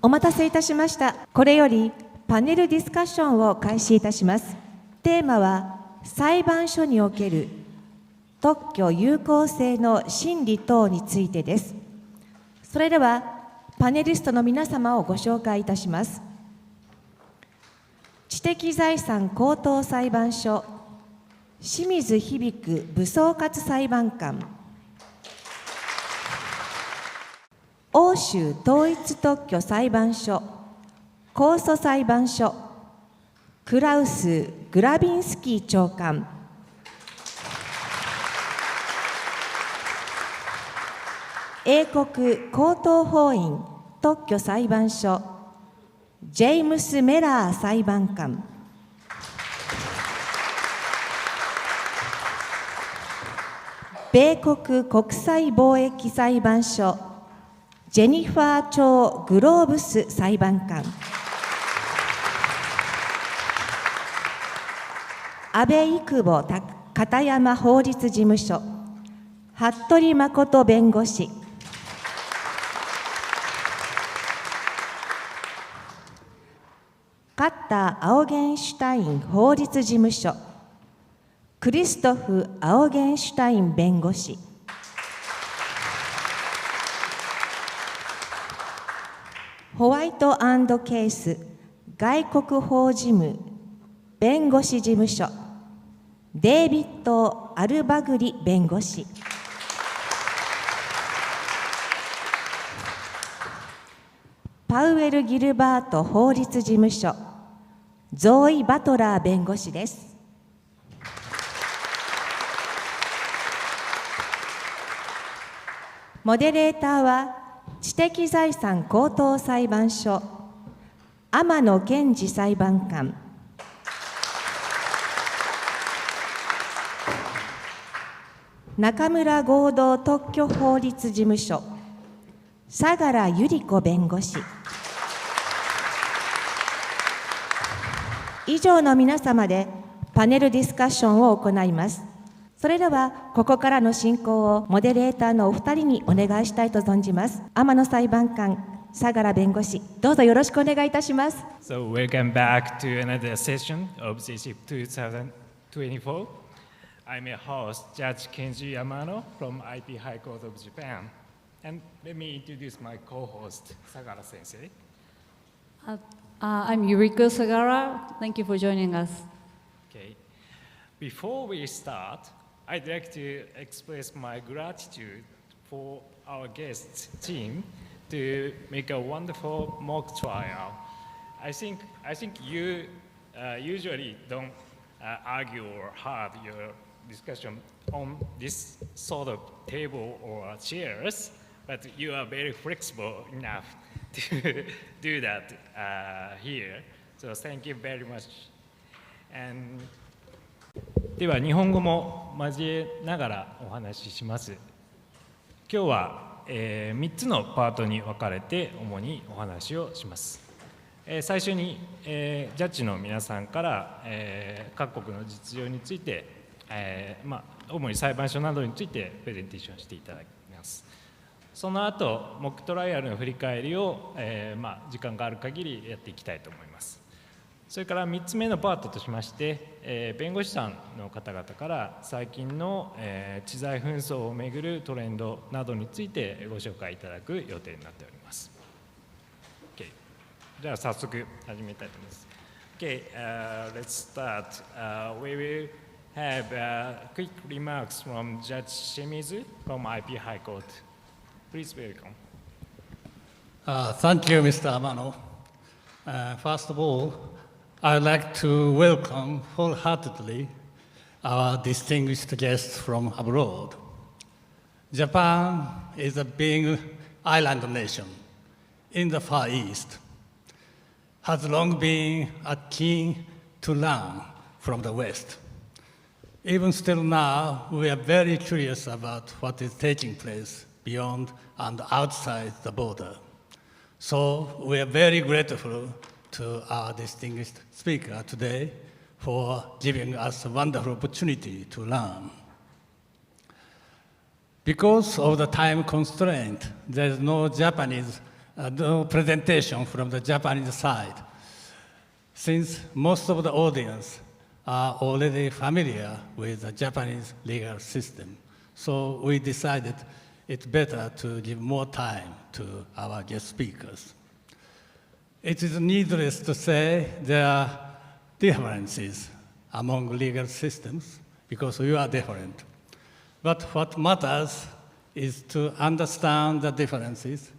お待たせいたしました。これよりパネルディスカッションを開始いたします。テーマは裁判所における特許有効性の審理等についてです。それではパネリストの皆様をご紹介いたします。知的財産高等裁判所清水響部総括裁判官、欧州統一特許裁判所控訴裁判所クラウス・グラビンスキー長官、英国高等法院特許裁判所ジェームス・メラー裁判官、米国国際貿易裁判所ジェニファー・チョー・グローブス裁判官、安倍育保片山法律事務所服部誠弁護士、カッター・アオゲンシュタイン法律事務所クリストフ・アオゲンシュタイン弁護士、ホワイト&ケース外国法事務弁護士事務所デイビッド・アルバグリ弁護士、パウエル・ギルバート法律事務所ゾーイ・バトラー弁護士です。モデレーターは知的財産高等裁判所天野健二裁判官、中村合同特許法律事務所相良百合子弁護士、以上の皆様でパネルディスカッションを行います。それではここからの進行をモデレーターのお二人にお願いしたいと存じます。天野裁判官、相良弁護士、どうぞよろしくお願いいたします。So welcome back to another session of CC 2024. I'm your host, Judge Kenji Yamano from IP High Court of Japan. And let me introduce my co-host, Sagara Sensei. I'm Yuriko Sagara. Thank you for joining us. Okay. Before we start, I'd like to express my gratitude for our guest team to make a wonderful mock trial. I think you usually don't argue or have your discussion on this sort of table or chairs, but you are very flexible enough to do that here. So thank you very much. And では日本語も交えながらお話しします。今日は、3つのパートに分かれて主にお話をします。最初に、ジャッジの皆さんから、各国の実情について、主に裁判所などについてプレゼンテーションしていただきます。その後モックトライアルの振り返りを、時間がある限りやっていきたいと思います。それから3つ目のパートとしまして、弁護士さんの方々から最近の、知財紛争をめぐるトレンドなどについてご紹介いただく予定になっております。Okay. じゃあ早速始めたいと思います。Okay, let's start. We will have quick remarks from Judge Shimizu from IP High Court. Please welcome. Thank you, Mr. Amano. First of all, I'd like to welcome wholeheartedly our distinguished guests from abroad. Japan is a big island nation in the Far East, has long been keen to learn from the West. Even still now, we are very curious about what is taking place beyond and outside the border. So we are very grateful to our distinguished speaker today for giving us a wonderful opportunity to learn. Because of the time constraint, there is no Japanese no presentation from the Japanese side. Since most of the audience are already familiar with the Japanese legal system, so we decided it's better to give more time to our guest speakers. It is needless to say there are differences among legal systems because we are different. But what matters is to understand the differences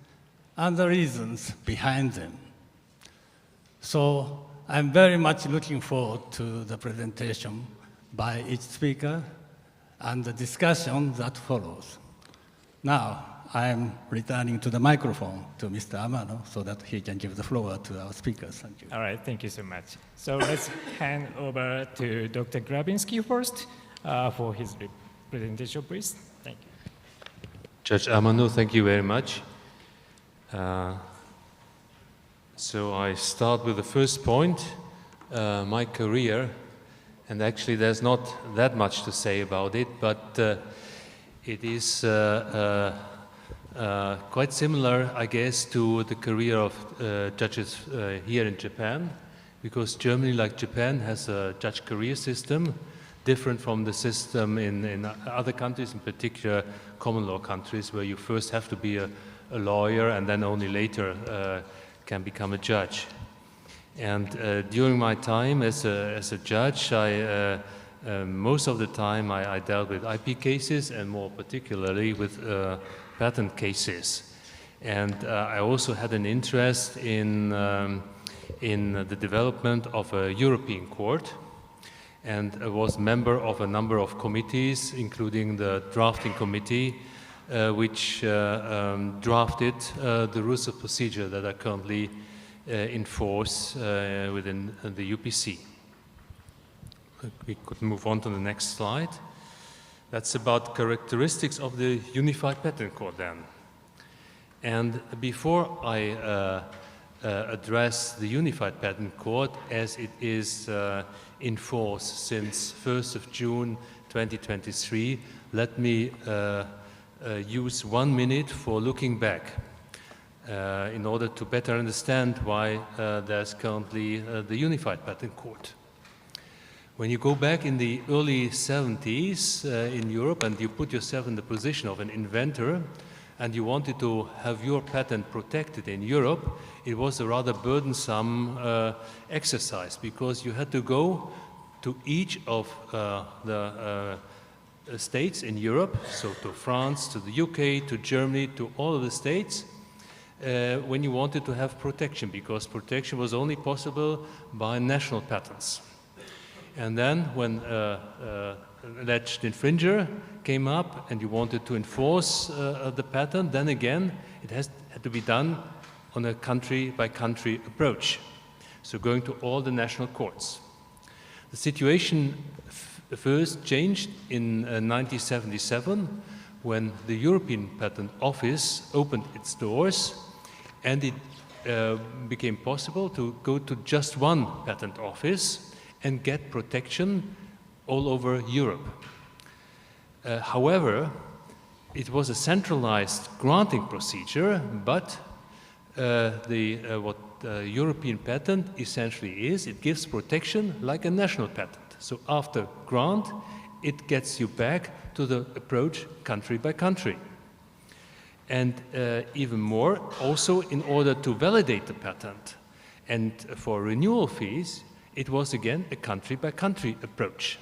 and the reasons behind them. So I'm very much looking forward to the presentation by each speaker and the discussion that follows. Now, I'm returning to the microphone to Mr. Amano so that he can give the floor to our speakers. Thank you. All right, thank you so much. So let's hand over to Dr. Grabinski first for his presentation, please. Thank you. Judge Amano, thank you very much. So I start with the first point, my career, and actually there's not that much to say about it, but it is quite similar, I guess, to the career of judges here in Japan, because Germany, like Japan, has a judge career system different from the system in other countries, in particular common law countries, where you first have to be a lawyer and then only later can become a judge. And during my time as a judge, most of the time I dealt with IP cases and more particularly with patent cases. And I also had an interest in the development of a European court, and I was member of a number of committees, including the drafting committee, which drafted the rules of procedure that are currently in force within the UPC. We could move on to the next slide. That's about characteristics of the Unified Patent Court then. And before I address the Unified Patent Court as it is in force since 1st of June 2023, let me use 1 minute for looking back in order to better understand why there's currently the Unified Patent Court. When you go back in the early 70s in Europe and you put yourself in the position of an inventor and you wanted to have your patent protected in Europe, it was a rather burdensome exercise because you had to go to each of the states in Europe, so to France, to the UK, to Germany, to all of the states, when you wanted to have protection, because protection was only possible by national patents. And then when an alleged infringer came up and you wanted to enforce the patent, then again it had to be done on a country-by-country approach, so going to all the national courts. The situation first changed in 1977 when the European Patent Office opened its doors and it became possible to go to just one patent office and get protection all over Europe. However, it was a centralized granting procedure, but what the European patent essentially is, it gives protection like a national patent. So after grant, it gets you back to the approach country by country. And even more, also in order to validate the patent and for renewal fees, it was again a country-by-country approach.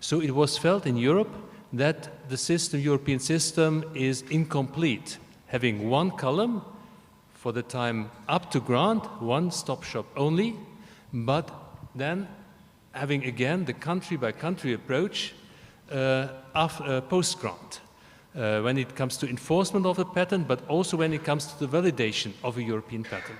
So it was felt in Europe that the European system is incomplete, having one column for the time up to grant, one-stop shop only, but then having again the country-by-country approach post-grant, when it comes to enforcement of the patent, but also when it comes to the validation of a European patent.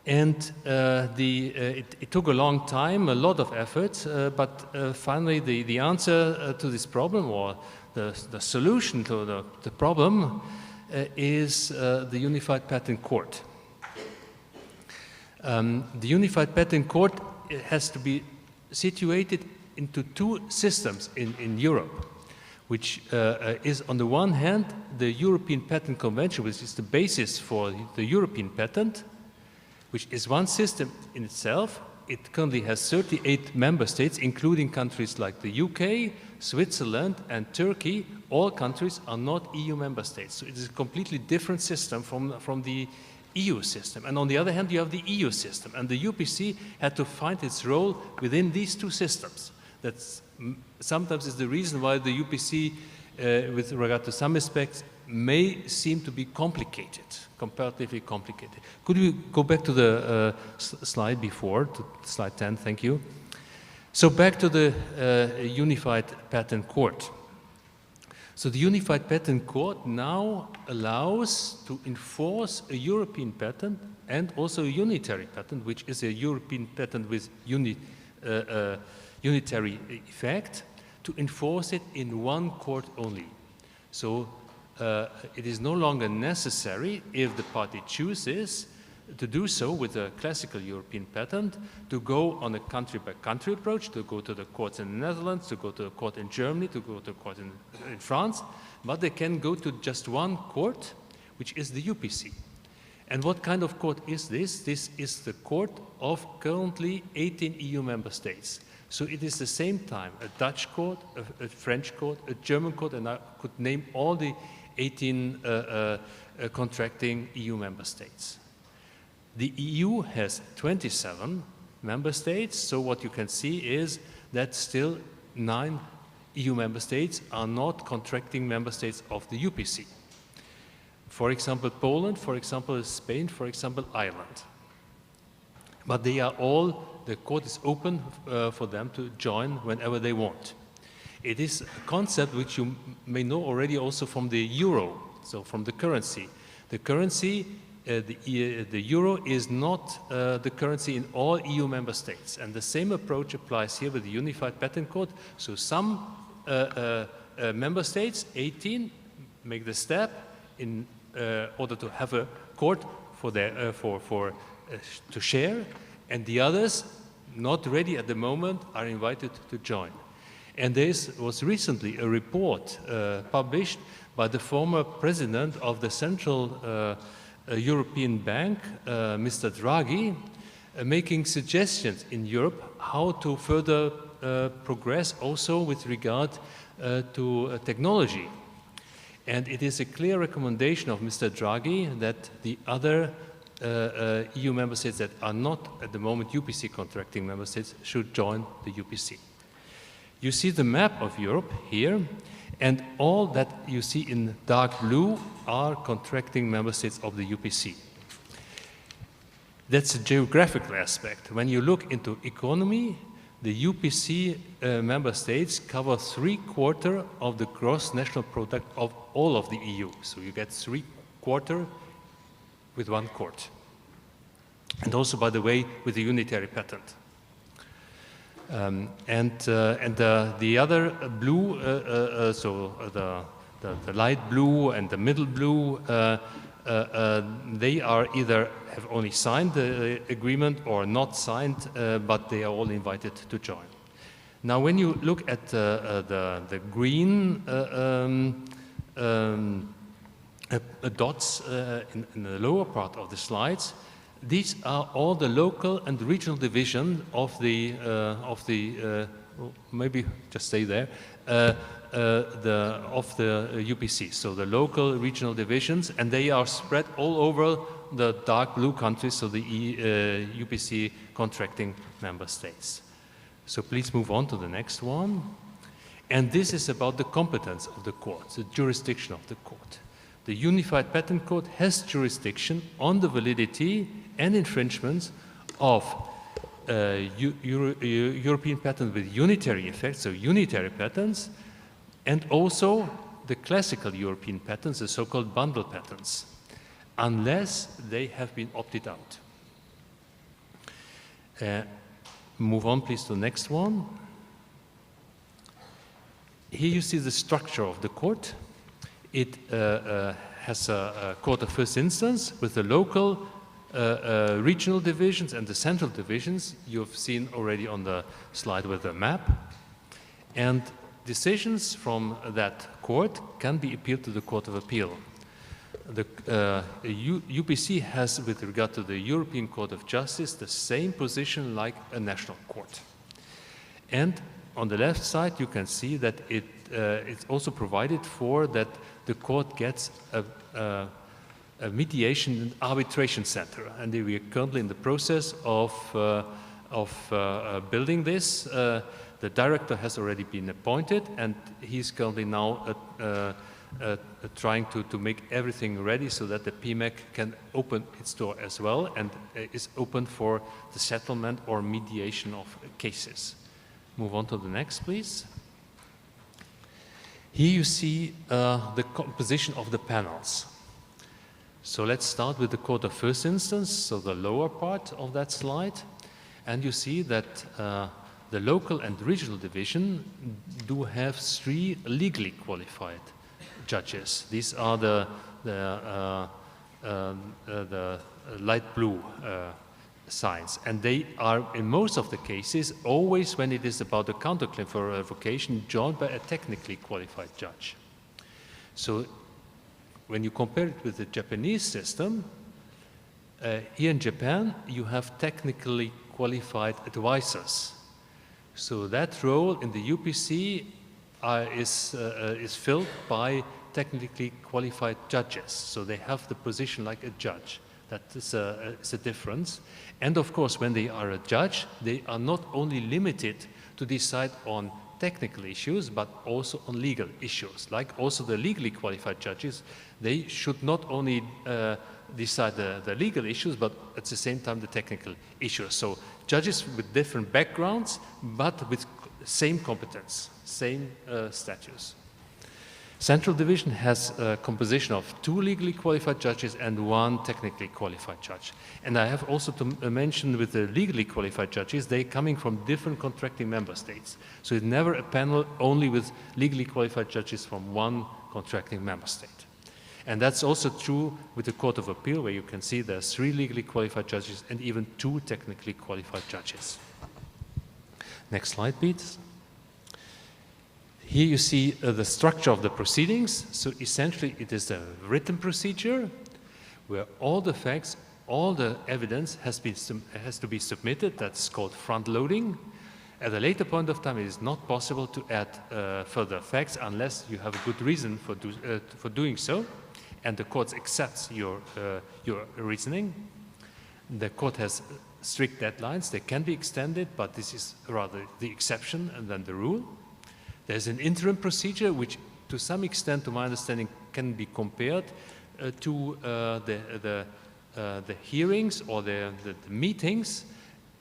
And it took a long time, a lot of effort, but finally the answer to this problem, or the solution to the problem, is the Unified Patent Court. The Unified Patent Court has to be situated into two systems in Europe. which is on the one hand the European Patent Convention, which is the basis for the European patent, which is one system in itself. It currently has 38 member states, including countries like the UK, Switzerland, and Turkey. All countries are not EU member states. So it is a completely different system from the EU system. And on the other hand, you have the EU system. And the UPC had to find its role within these two systems. That's sometimes is the reason why the UPC, with regard to some aspects, may seem to be complicated, comparatively complicated. Could we go back to the slide before, to slide 10, thank you. So back to the Unified Patent Court. So the Unified Patent Court now allows to enforce a European patent and also a unitary patent, which is a European patent with unitary effect, to enforce it in one court only. So it is no longer necessary, if the party chooses to do so with a classical European patent, to go on a country-by-country approach, to go to the courts in the Netherlands, to go to a court in Germany, to go to a court in France, but they can go to just one court, which is the UPC. And what kind of court is this? This is the court of currently 18 EU member states. So it is the same time a Dutch court, a French court, a German court, and I could name all the 18 contracting EU member states. The EU has 27 member states, so what you can see is that still 9 EU member states are not contracting member states of the UPC. For example, Poland, for example, Spain, for example, Ireland. But they are all, the court is open for them to join whenever they want. It is a concept which you may know already also from the euro, so from the currency. The currency, the euro is not the currency in all EU member states. And the same approach applies here with the Unified Patent Court. So some member states, 18, make the step in order to have a court for their, to share, and the others, not ready at the moment, are invited to join. And there was recently a report published by the former president of the Central European Bank, Mr. Draghi, making suggestions in Europe how to further progress also with regard to technology. And it is a clear recommendation of Mr. Draghi that the other EU member states that are not at the moment UPC contracting member states should join the UPC. You see the map of Europe here, and all that you see in dark blue are contracting member states of the UPC. That's a geographical aspect. When you look into economy, the UPC member states cover 3/4 of the gross national product of all of the EU. So you get 3/4 with one court. And also, by the way, with a unitary patent. The other blue, the light blue and the middle blue, they are either have only signed the agreement or not signed, but they are all invited to join. Now, when you look at the green dots in the lower part of the slides, these are all the local and regional division of the maybe just stay there, of the UPC. So the local regional divisions, and they are spread all over the dark blue countries, so the UPC contracting member states. So please move on to the next one. And this is about the competence of the court, the jurisdiction of the court. The Unified Patent Court has jurisdiction on the validity and infringements of European patents with unitary effect, so unitary patents, and also the classical European patents, the so-called bundle patents, unless they have been opted out. Move on, please, to the next one. Here you see the structure of the court. It has a court of first instance with the local, regional divisions and the central divisions you've seen already on the slide with the map. And decisions from that court can be appealed to the Court of Appeal. The UPC has, with regard to the European Court of Justice, the same position like a national court. And on the left side, you can see that it's also provided for that the court gets a mediation and arbitration center. And we are currently in the process of building this. The director has already been appointed, and he's currently now trying to make everything ready so that the PMAC can open its door as well and is open for the settlement or mediation of cases. Move on to the next, please. Here you see the composition of the panels. So let's start with the Court of First Instance, so the lower part of that slide. And you see that the local and regional division do have 3 legally qualified judges. These are the light blue signs. And they are, in most of the cases, always when it is about a counterclaim for revocation, joined by a technically qualified judge. So when you compare it with the Japanese system, here in Japan, you have technically qualified advisors. So that role in the UPC is filled by technically qualified judges. So they have the position like a judge. That is a difference. And of course, when they are a judge, they are not only limited to decide on technical issues, but also on legal issues. Like also the legally qualified judges, they should not only decide the legal issues, but at the same time the technical issues. So judges with different backgrounds, but with same competence, same status. Central Division has a composition of 2 legally qualified judges and 1 technically qualified judge. And I have also to mention with the legally qualified judges, they're coming from different contracting member states. So it's never a panel only with legally qualified judges from 1 contracting member state. And that's also true with the Court of Appeal, where you can see there's 3 legally qualified judges and even 2 technically qualified judges. Next slide, please. Here you see the structure of the proceedings. So essentially, it is a written procedure where all the facts, all the evidence has to be submitted. That's called front-loading. At a later point of time, it is not possible to add further facts unless you have a good reason for doing so, and the court accepts your reasoning. The court has strict deadlines. They can be extended, but this is rather the exception than the rule. There's an interim procedure, which to some extent, to my understanding, can be compared to the hearings or the meetings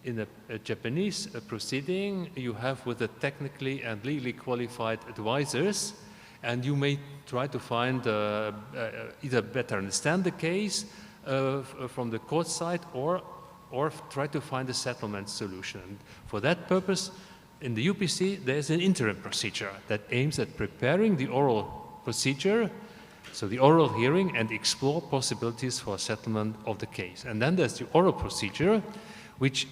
in a Japanese proceeding you have with the technically and legally qualified advisors, and you may try to find either better understand the case from the court side or try to find a settlement solution. And for that purpose, in the UPC, there's an interim procedure that aims at preparing the oral procedure, so the oral hearing, and explore possibilities for settlement of the case. And then there's the oral procedure, which,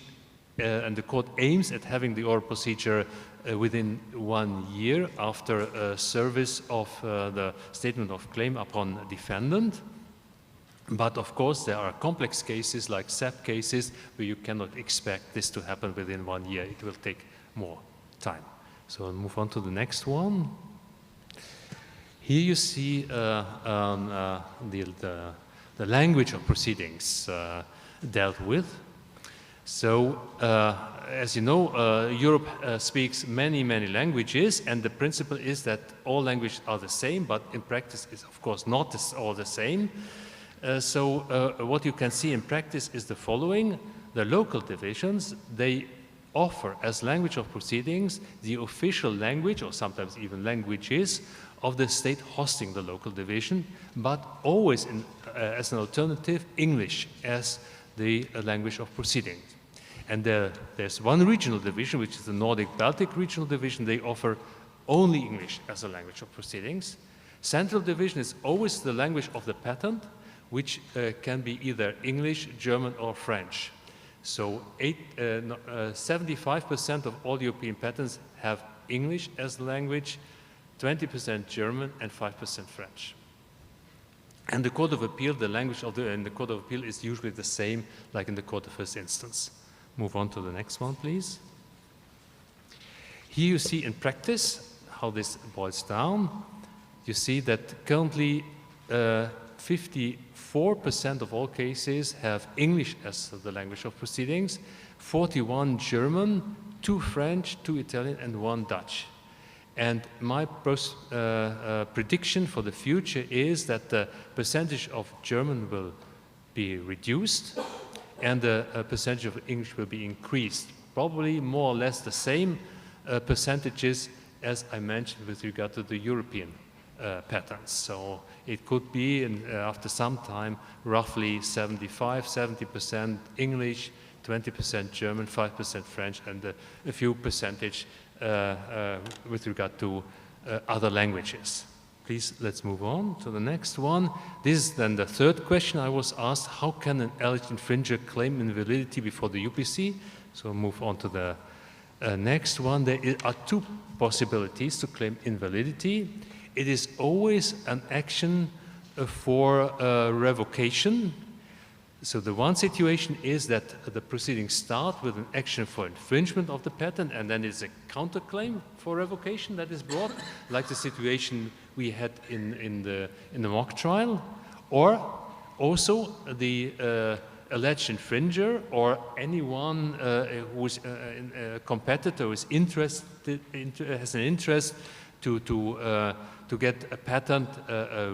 and the court aims at having the oral procedure within 1 year after service of the statement of claim upon defendant. But of course, there are complex cases like SAP cases where you cannot expect this to happen within 1 year. It will take more time. So I'll move on to the next one. Here you see the language of proceedings dealt with. So, as you know, Europe speaks many languages, and the principle is that all languages are the same, but in practice it's of course not all the same. So what you can see in practice is the following. The local divisions, they offer as language of proceedings the official language, or sometimes even languages, of the state hosting the local division, but always as an alternative, English as the language of proceedings. And there's one regional division, which is the Nordic-Baltic regional division. They offer only English as a language of proceedings. Central division is always the language of the patent, which can be either English, German, or French. So 75% of all European patents have English as the language, 20% German, and 5% French. And the Court of Appeal, the language in the Court of Appeal is usually the same like in the Court of First Instance. Move on to the next one, please. Here you see in practice how this boils down. You see that currently 54% of all cases have English as the language of proceedings, 41 German, 2 French, 2 Italian, and 1 Dutch. And my prediction for the future is that the percentage of German will be reduced and the percentage of English will be increased. Probably more or less the same percentages as I mentioned with regard to the European patterns. So it could be, after some time, roughly 70% English, 20% German, 5% French, and a few percentage with regard to other languages. Please, let's move on to the next one. This is then the third question I was asked: how can an alleged infringer claim invalidity before the UPC? So I'll move on to the next one. There are 2 possibilities to claim invalidity. It is always an action for revocation. So the one situation is that the proceedings start with an action for infringement of the patent, and then it's a counterclaim for revocation that is brought, like the situation we had in the mock trial, or also the alleged infringer or anyone who is a competitor who is has an interest to get a patent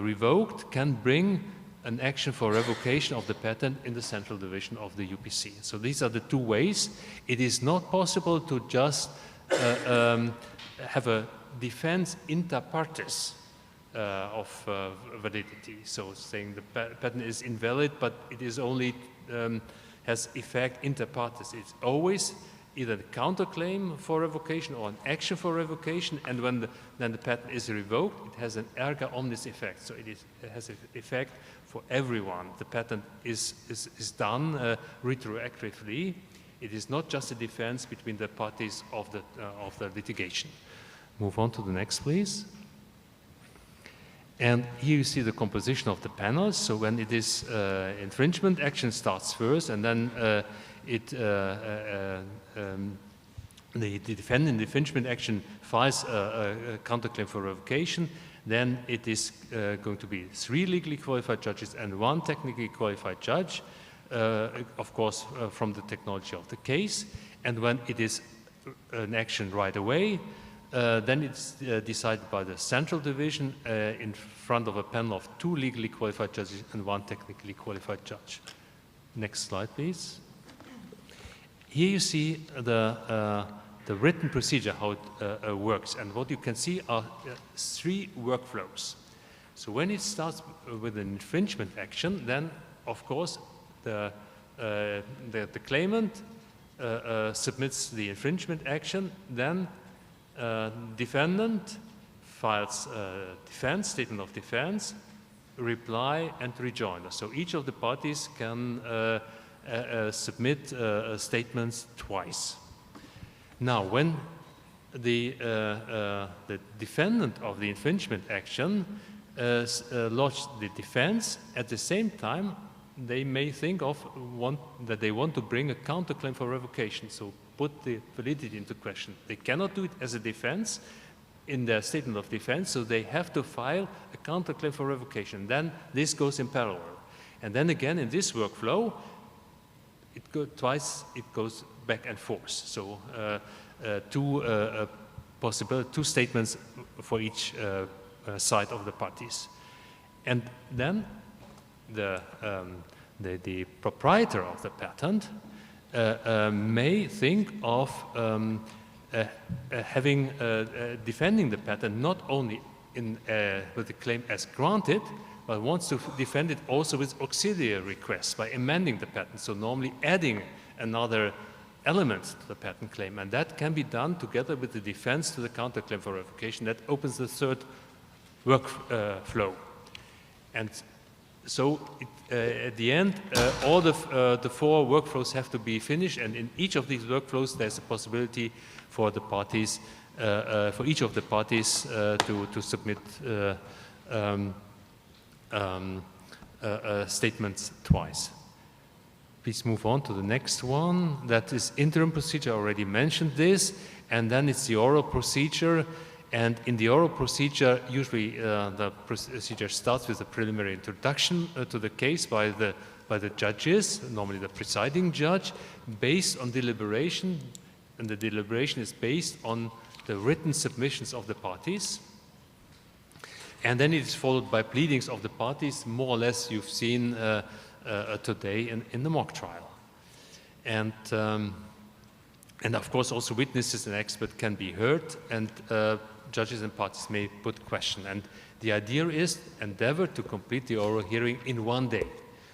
revoked can bring an action for revocation of the patent in the central division of the UPC. So these are the 2 ways. It is not possible to just have a defense inter partes of validity. So saying the patent is invalid, but it is only has effect inter partes. It's always either the counterclaim for revocation or an action for revocation, and when then the patent is revoked, it has an erga omnes effect. So it has an effect for everyone. The patent is done retroactively. It is not just a defense between the parties of the litigation. Move on to the next, please. And here you see the composition of the panels. So when it is infringement, action starts first, and then the defendant in the infringement action files a counterclaim for revocation. Then it is going to be 3 legally qualified judges and 1 technically qualified judge, of course, from the technology of the case. And when it is an action right away, then it's decided by the central division in front of a panel of 2 legally qualified judges and 1 technically qualified judge. Next slide, please. Here you see the written procedure, how it works. And what you can see are 3 workflows. So when it starts with an infringement action, then, of course, the claimant submits the infringement action, then defendant files defense, statement of defense, reply, and rejoinder. So each of the parties can submit statements twice. Now, when the defendant of the infringement action lodged the defense, at the same time, they may think of that they want to bring a counterclaim for revocation, so put the validity into question. They cannot do it as a defense in their statement of defense, so they have to file a counterclaim for revocation. Then this goes in parallel. And then again, in this workflow, twice it goes back and forth. So 2 statements for each side of the parties. And then the proprietor of the patent may think of defending the patent not only with the claim as granted, but wants to defend it also with auxiliary requests by amending the patent. So normally adding another element to the patent claim, and that can be done together with the defense to the counterclaim for revocation. That opens the 3rd workflow. And so at the end, all the 4 workflows have to be finished, and in each of these workflows there's a possibility for the parties for each of the parties to submit statements twice. Please move on to the next one. That is interim procedure. I already mentioned this. And then it's the oral procedure. And in the oral procedure, usually the procedure starts with a preliminary introduction to the case by the judges, normally the presiding judge, based on deliberation. And the deliberation is based on the written submissions of the parties. And then it is followed by pleadings of the parties, more or less you've seen today in the mock trial. And of course also witnesses and experts can be heard, and judges and parties may put question. And the idea is endeavor to complete the oral hearing in one day.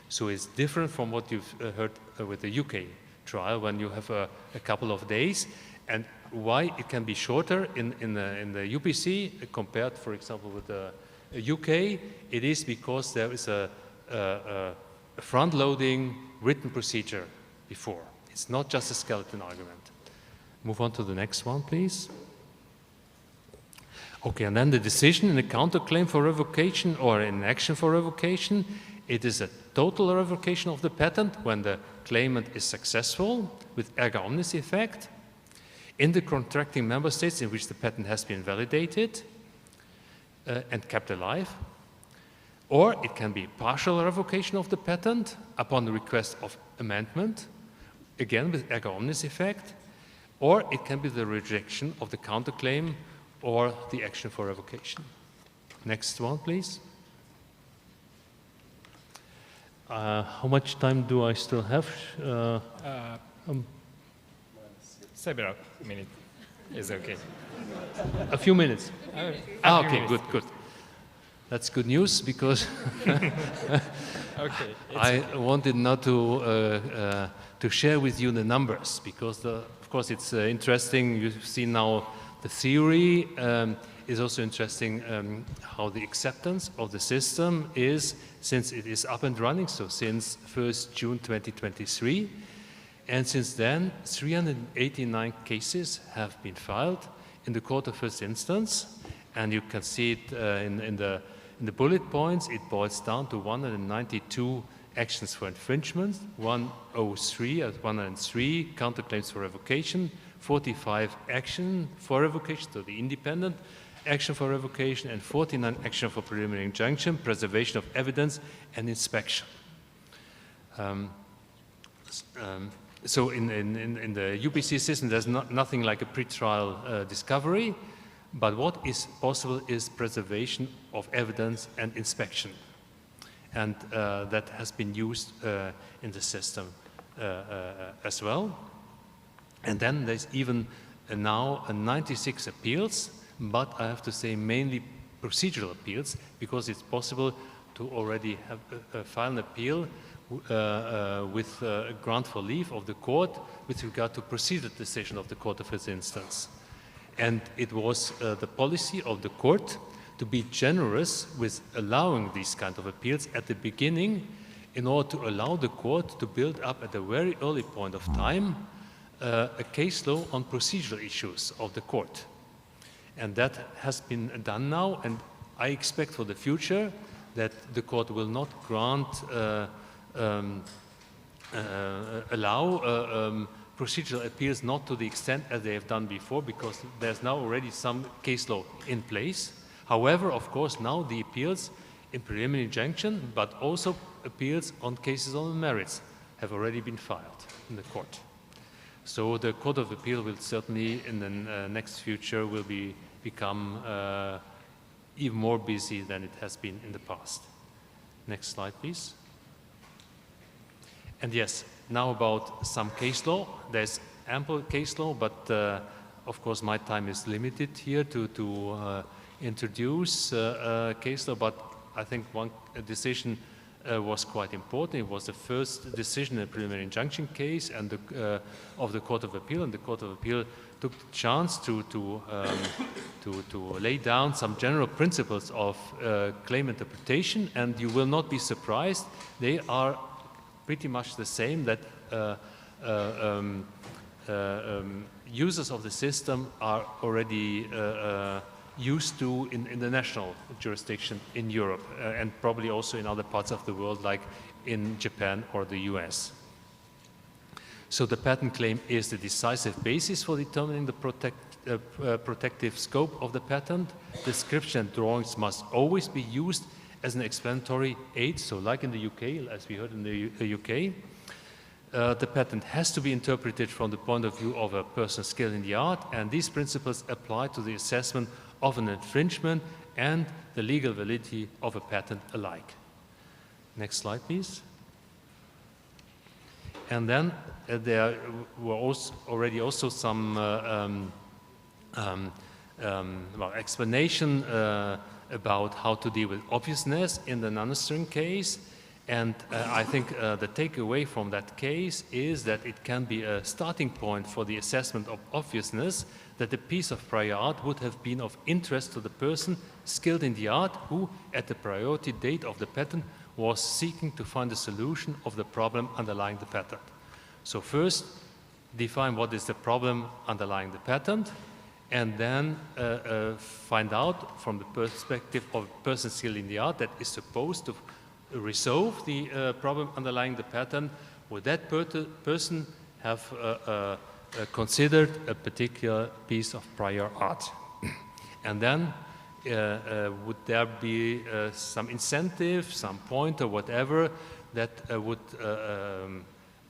So it's different from what you've heard with the UK trial, when you have a couple of days. And why it can be shorter in the UPC compared, for example, with the UK, it is because there is a front-loading written procedure before. It's not just a skeleton argument. Move on to the next one, please. Okay, and then the decision in a counterclaim for revocation or in action for revocation, it is a total revocation of the patent when the claimant is successful with erga omnes effect in the contracting member states in which the patent has been validated and kept alive. Or it can be partial revocation of the patent upon the request of amendment, again with erga omnes effect. Or it can be the rejection of the counterclaim or the action for revocation. Next one, please. How much time do I still have? Several minutes is okay. A few minutes. Okay, minutes. good. That's good news because Okay. I wanted now to share with you the numbers because, of course, it's interesting. You've seen now the theory. It's also interesting how the acceptance of the system is since it is up and running, so since 1st June 2023. And since then, 389 cases have been filed in the Court of First Instance. And you can see it in the bullet points. It boils down to 192 actions for infringement, 103 counterclaims for revocation, 45 action for revocation, so the independent action for revocation, and 49 action for preliminary injunction, preservation of evidence, and inspection. So in the UPC system, there's nothing like a pretrial discovery, but what is possible is preservation of evidence and inspection. And that has been used in the system as well. And then there's even now 96 appeals, but I have to say mainly procedural appeals, because it's possible to already have file an appeal with a grant for leave of the court with regard to procedural decision of the Court of First Instance. And it was the policy of the court to be generous with allowing these kind of appeals at the beginning in order to allow the court to build up at a very early point of time a case law on procedural issues of the court. And that has been done now, and I expect for the future that the court will not grant, allow procedural appeals not to the extent as they have done before, because there's now already some case law in place. However, of course, now the appeals in preliminary injunction, but also appeals on cases on the merits have already been filed in the court. So the Court of Appeal will certainly, in the next future, will become even more busy than it has been in the past. Next slide, please. And yes, now about some case law. There's ample case law, but of course my time is limited here to introduce case law, but I think one decision was quite important. It was the first decision in a preliminary injunction case and of the Court of Appeal, and the Court of Appeal took the chance to lay down some general principles of claim interpretation, and you will not be surprised. They are pretty much the same that users of the system are already used to in the national jurisdiction in Europe and probably also in other parts of the world like in Japan or the US. So the patent claim is the decisive basis for determining the protective scope of the patent. Description and drawings must always be used as an explanatory aid, so like in the UK, as we heard in the UK. The patent has to be interpreted from the point of view of a person skilled in the art, and these principles apply to the assessment of an infringement and the legal validity of a patent alike. Next slide, please. And then there were already some explanation about how to deal with obviousness in the nanostring case. And I think the takeaway from that case is that it can be a starting point for the assessment of obviousness, that a piece of prior art would have been of interest to the person skilled in the art who, at the priority date of the patent, was seeking to find a solution of the problem underlying the patent. So first, define what is the problem underlying the patent, and then find out from the perspective of a person skilled in the art that is supposed to resolve the problem underlying the patent, would that person have considered a particular piece of prior art? And then would there be some incentive, some point or whatever that would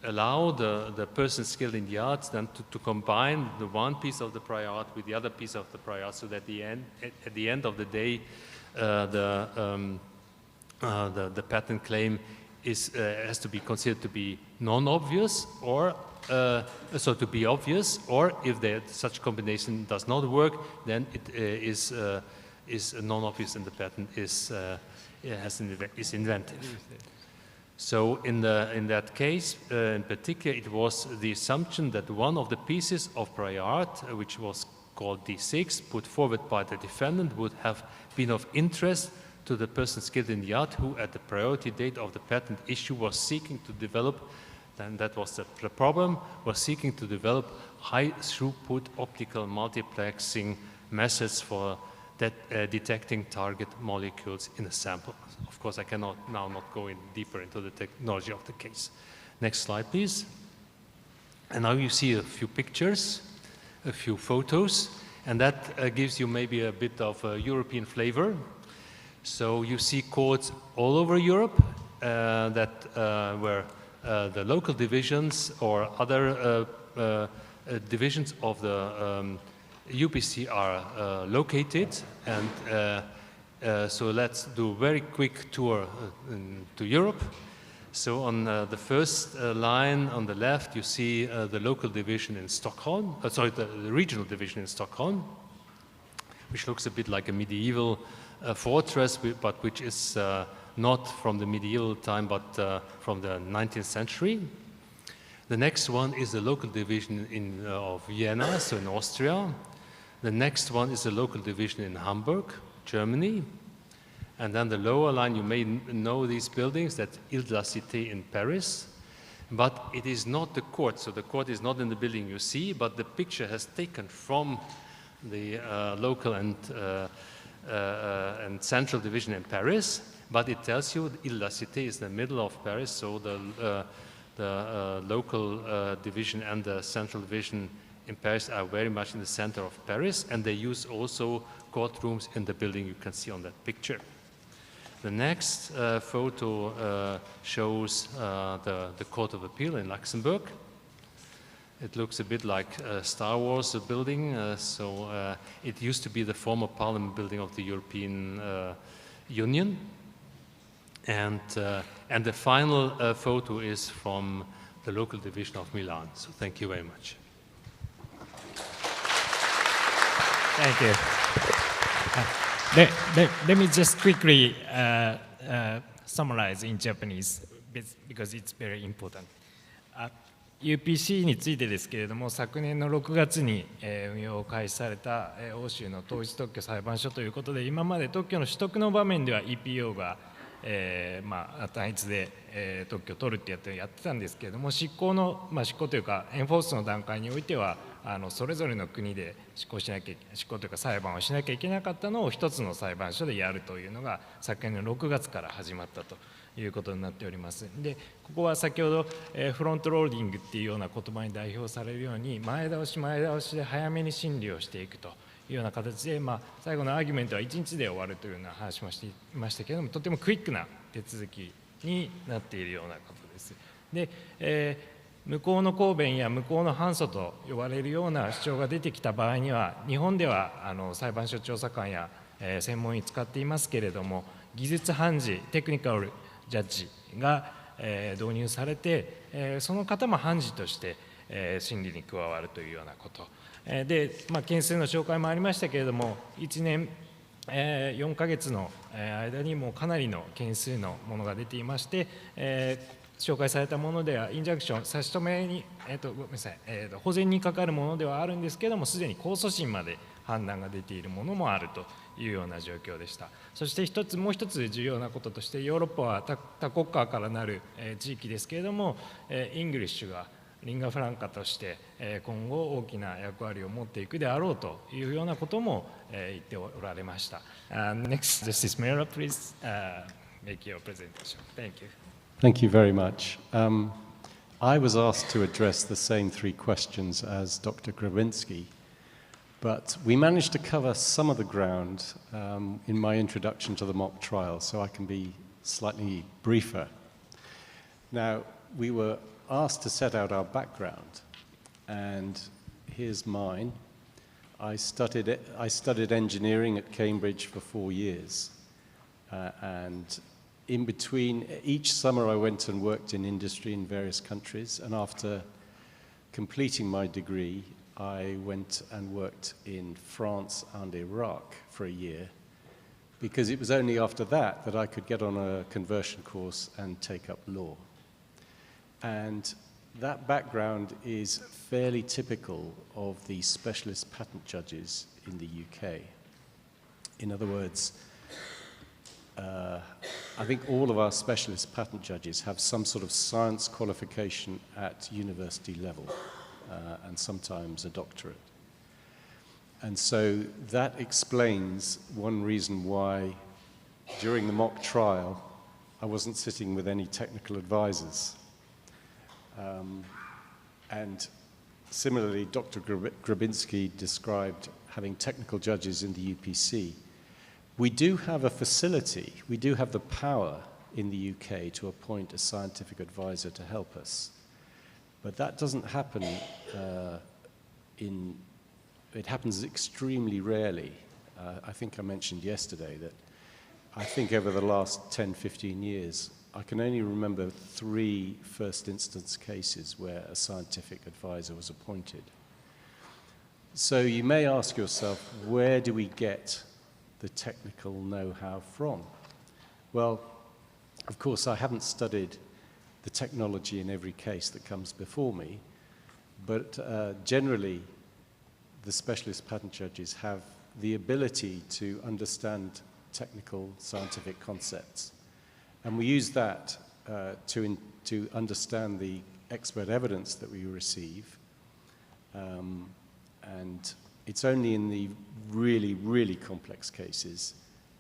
allow the person skilled in the arts then to combine the one piece of the prior art with the other piece of the prior art, so that at the end of the day the patent claim has to be considered to be non-obvious, or so to be obvious, or if such combination does not work, then it is non-obvious and the patent is inventive. So in that case, in particular, it was the assumption that one of the pieces of prior art, which was called D6, put forward by the defendant, would have been of interest to the person skilled in the art who, at the priority date of the patent issue, was seeking to develop, and that was the problem, was seeking to develop high-throughput optical multiplexing methods for detecting target molecules in a sample. Of course, I cannot now not go in deeper into the technology of the case. Next slide, please. And now you see a few pictures, a few photos, and that gives you maybe a bit of a European flavor. So you see courts all over Europe where the local divisions or other divisions of the UPC are located, and so let's do a very quick tour to Europe. So on the first line on the left, you see the local division in Stockholm, the regional division in Stockholm, which looks a bit like a medieval fortress, but which is not from the medieval time, but from the 19th century. The next one is the local division of Vienna, so in Austria. The next one is the local division in Hamburg, Germany. And then the lower line, you may know these buildings, that's Ile de la Cité in Paris. But it is not the court, so the court is not in the building you see, but the picture has taken from the local and central division in Paris. But it tells you Ile de la Cité is the middle of Paris, so the local division and the central division in Paris are very much in the center of Paris, and they use also courtrooms in the building you can see on that picture. The next photo shows the Court of Appeal in Luxembourg. It looks a bit like Star Wars building, it used to be the former Parliament building of the European Union. And the final photo is from the local division of Milan. So thank you very much. Thank you. Let me just quickly summarize in Japanese because it's very important. UPC についてですけれども、昨年の6月に運用を開始された欧州の統一特許裁判所ということで、今まで特許の取得の場面では EPO が単一で、特許を取るってやってたんですけれども、執行の、執行というかエンフォースの段階においてはそれぞれの国で執行というか裁判をしなきゃいけなかったのを一つの裁判所でやるというのが昨年の6月から始まったということになっております。でここは先ほど、フロントローディングっていうような言葉に代表されるように前倒しで早めに審理をしていくというような形で、最後のアーギュメントは1日で終わるというような話もしていましたけれども、とてもクイックな手続きになっているようなことです。で、向こうの抗弁や向こうの反訴と呼ばれるような主張が出てきた場合には、日本では裁判所調査官や、専門医使っていますけれども、技術判事テクニカルジャッジが、導入されて、その方も判事として、審理に加わるというようなこと。で、件数の紹介もありましたけれども、1年4ヶ月の間にもうかなりの件数のものが出ていまして、紹介されたものではインジャクション差し止めに、ごめんなさい、保全にかかるものではあるんですけれども、すでに控訴審まで判断が出ているものもあるというような状況でした。そしてもう一つ重要なこととして、ヨーロッパは多国家からなる地域ですけれども、イングリッシュがリンガフランカとして今後大きな役割を持っていくであろうというようなことも言っておられました。Next, Justice Mera, please make your presentation. Thank you. Thank you very much. I was asked to address the same three questions as Dr. Grabinski, but we managed to cover some of the ground in my introduction to the mock trial, so I can be slightly briefer. Now, we were asked to set out our background, and here's mine. I studied engineering at Cambridge for 4 years, and in between each summer I went and worked in industry in various countries, and after completing my degree I went and worked in France and Iraq for a year, because it was only after that that I could get on a conversion course and take up law. And that background is fairly typical of the specialist patent judges in the UK. In other words, I think all of our specialist patent judges have some sort of science qualification at university level, and sometimes a doctorate. And so that explains one reason why during the mock trial I wasn't sitting with any technical advisors. And similarly, Dr. Grabinski described having technical judges in the UPC. We do have a facility, we do have the power in the UK to appoint a scientific advisor to help us. But that doesn't happen it happens extremely rarely. I think I mentioned yesterday that I think over the last 10, 15 years, I can only remember 3 first instance cases where a scientific advisor was appointed. So you may ask yourself, where do we get the technical know-how from? Well, of course, I haven't studied the technology in every case that comes before me, but generally, the specialist patent judges have the ability to understand technical scientific concepts. And we use that to understand the expert evidence that we receive. And it's only in the really, really complex cases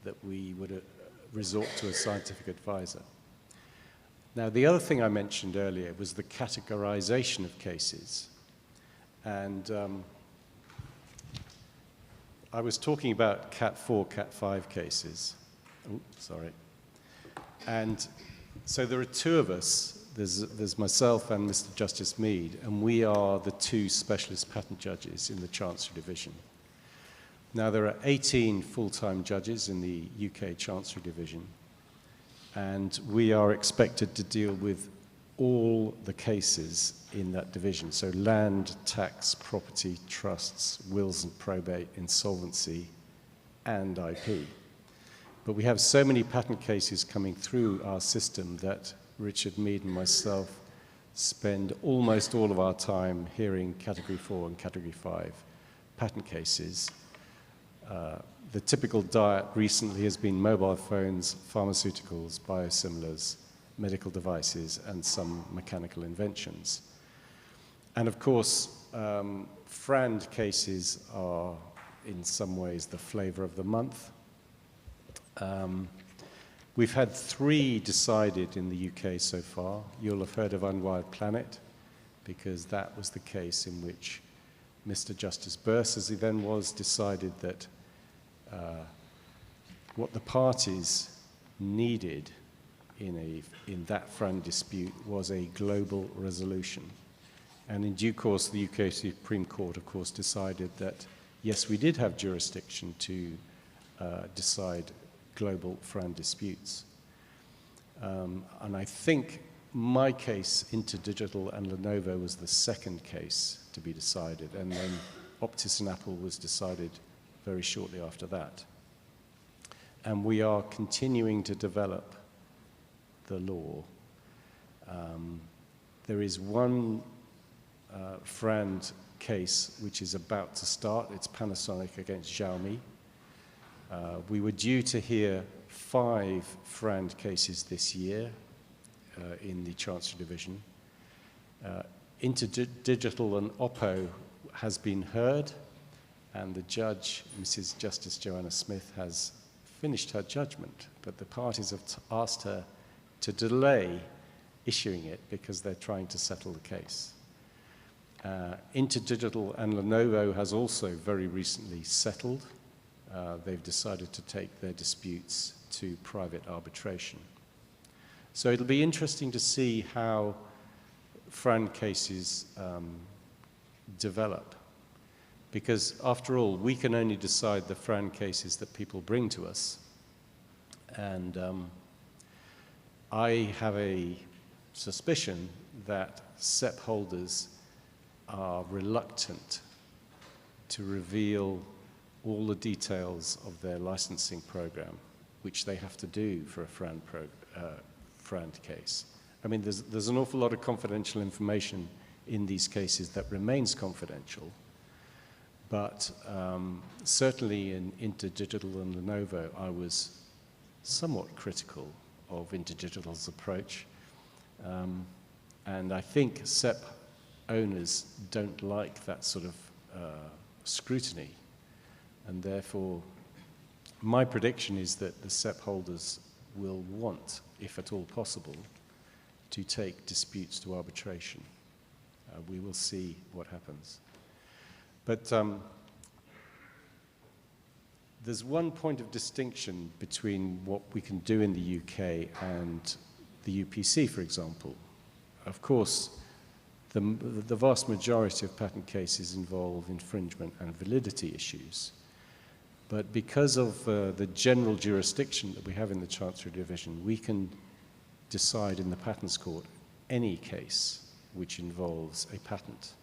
that we would resort to a scientific advisor. Now, the other thing I mentioned earlier was the categorization of cases. And I was talking about Cat 4, Cat 5 cases. Oh, sorry. And so there are 2 of us. There's myself and Mr. Justice Mead, and we are the 2 specialist patent judges in the Chancery Division. Now, there are 18 full-time judges in the UK Chancery Division, and we are expected to deal with all the cases in that division, so land, tax, property, trusts, wills and probate, insolvency, and IP. But we have so many patent cases coming through our system that Richard Mead and myself spend almost all of our time hearing Category 4 and Category 5 patent cases the typical diet recently has been mobile phones, pharmaceuticals, biosimilars, medical devices, and some mechanical inventions. And of course, FRAND cases are in some ways the flavor of the month. We've had 3 decided in the UK so far. You'll have heard of Unwired Planet, because that was the case in which Mr. Justice Burse, as he then was, decided that what the parties needed in that FRAND dispute was a global resolution. And in due course, the UK Supreme Court, of course, decided that, yes, we did have jurisdiction to decide global FRAND disputes. And I think my case, InterDigital and Lenovo, was the second case to be decided, and then Optus and Apple was decided very shortly after that. And we are continuing to develop the law. There is one FRAND case which is about to start. It's Panasonic against Xiaomi. We were due to hear 5 FRAND cases this year in the Chancery Division. InterDigital and Oppo has been heard, and the judge, Mrs. Justice Joanna Smith, has finished her judgment, but the parties have asked her to delay issuing it because they're trying to settle the case. InterDigital and Lenovo has also very recently settled. They've decided to take their disputes to private arbitration. So it'll be interesting to see how FRAND cases develop, because after all, we can only decide the FRAND cases that people bring to us. And I have a suspicion that SEP holders are reluctant to reveal all the details of their licensing program, which they have to do for a FRAND case. I mean, there's an awful lot of confidential information in these cases that remains confidential, but certainly in InterDigital and Lenovo, I was somewhat critical of InterDigital's approach. And I think SEP owners don't like that sort of scrutiny. And therefore, my prediction is that the SEP holders will want, if at all possible, to take disputes to arbitration. We will see what happens. But there's one point of distinction between what we can do in the UK and the UPC, for example. Of course, the vast majority of patent cases involve infringement and validity issues. But because of the general jurisdiction that we have in the Chancery Division, we can decide in the Patents Court any case which involves a patent.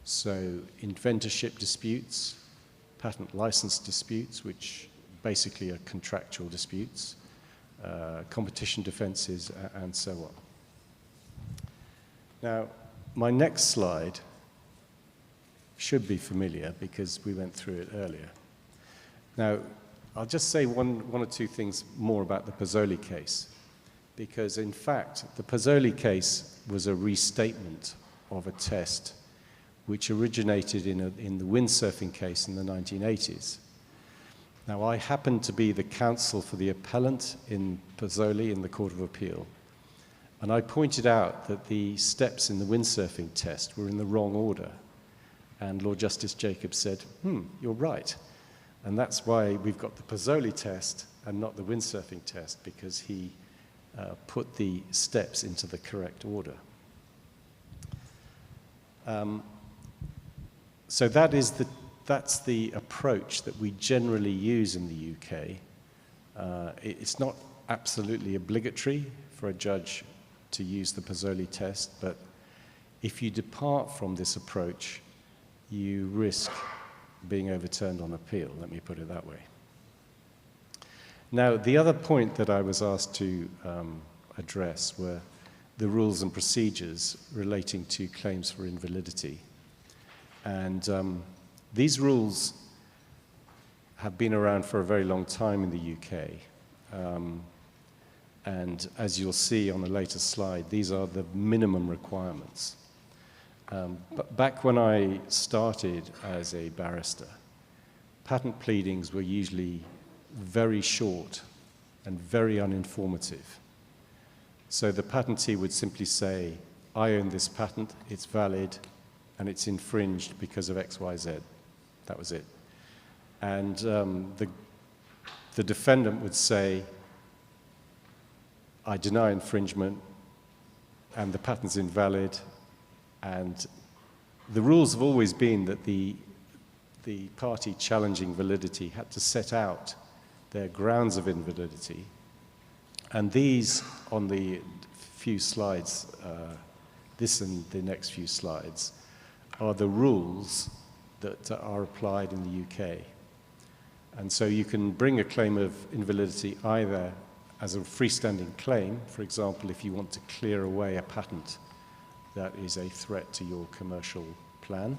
So inventorship disputes, patent license disputes, which basically are contractual disputes, competition defenses, and so on. Now, my next slide should be familiar because we went through it earlier. Now, I'll just say one or two things more about the Pozzoli case, because in fact, the Pozzoli case was a restatement of a test which originated in the windsurfing case in the 1980s. Now, I happened to be the counsel for the appellant in Pozzoli in the Court of Appeal, and I pointed out that the steps in the windsurfing test were in the wrong order. And Lord Justice Jacobs said, you're right. And that's why we've got the Pozzoli test and not the windsurfing test, because he put the steps into the correct order. So that's the approach that we generally use in the UK. It's not absolutely obligatory for a judge to use the Pozzoli test, but if you depart from this approach, you risk being overturned on appeal, let me put it that way. Now, the other point that I was asked to address were the rules and procedures relating to claims for invalidity. And these rules have been around for a very long time in the UK. And as you'll see on a later slide, these are the minimum requirements. But back when I started as a barrister, patent pleadings were usually very short and very uninformative. So the patentee would simply say, I own this patent, it's valid, and it's infringed because of X, Y, Z. That was it. And the defendant would say, I deny infringement, and the patent's invalid. And the rules have always been that the party challenging validity had to set out their grounds of invalidity. And these, on the few slides, this and the next few slides, are the rules that are applied in the UK. And so you can bring a claim of invalidity either as a freestanding claim, for example, if you want to clear away a patent that is a threat to your commercial plan.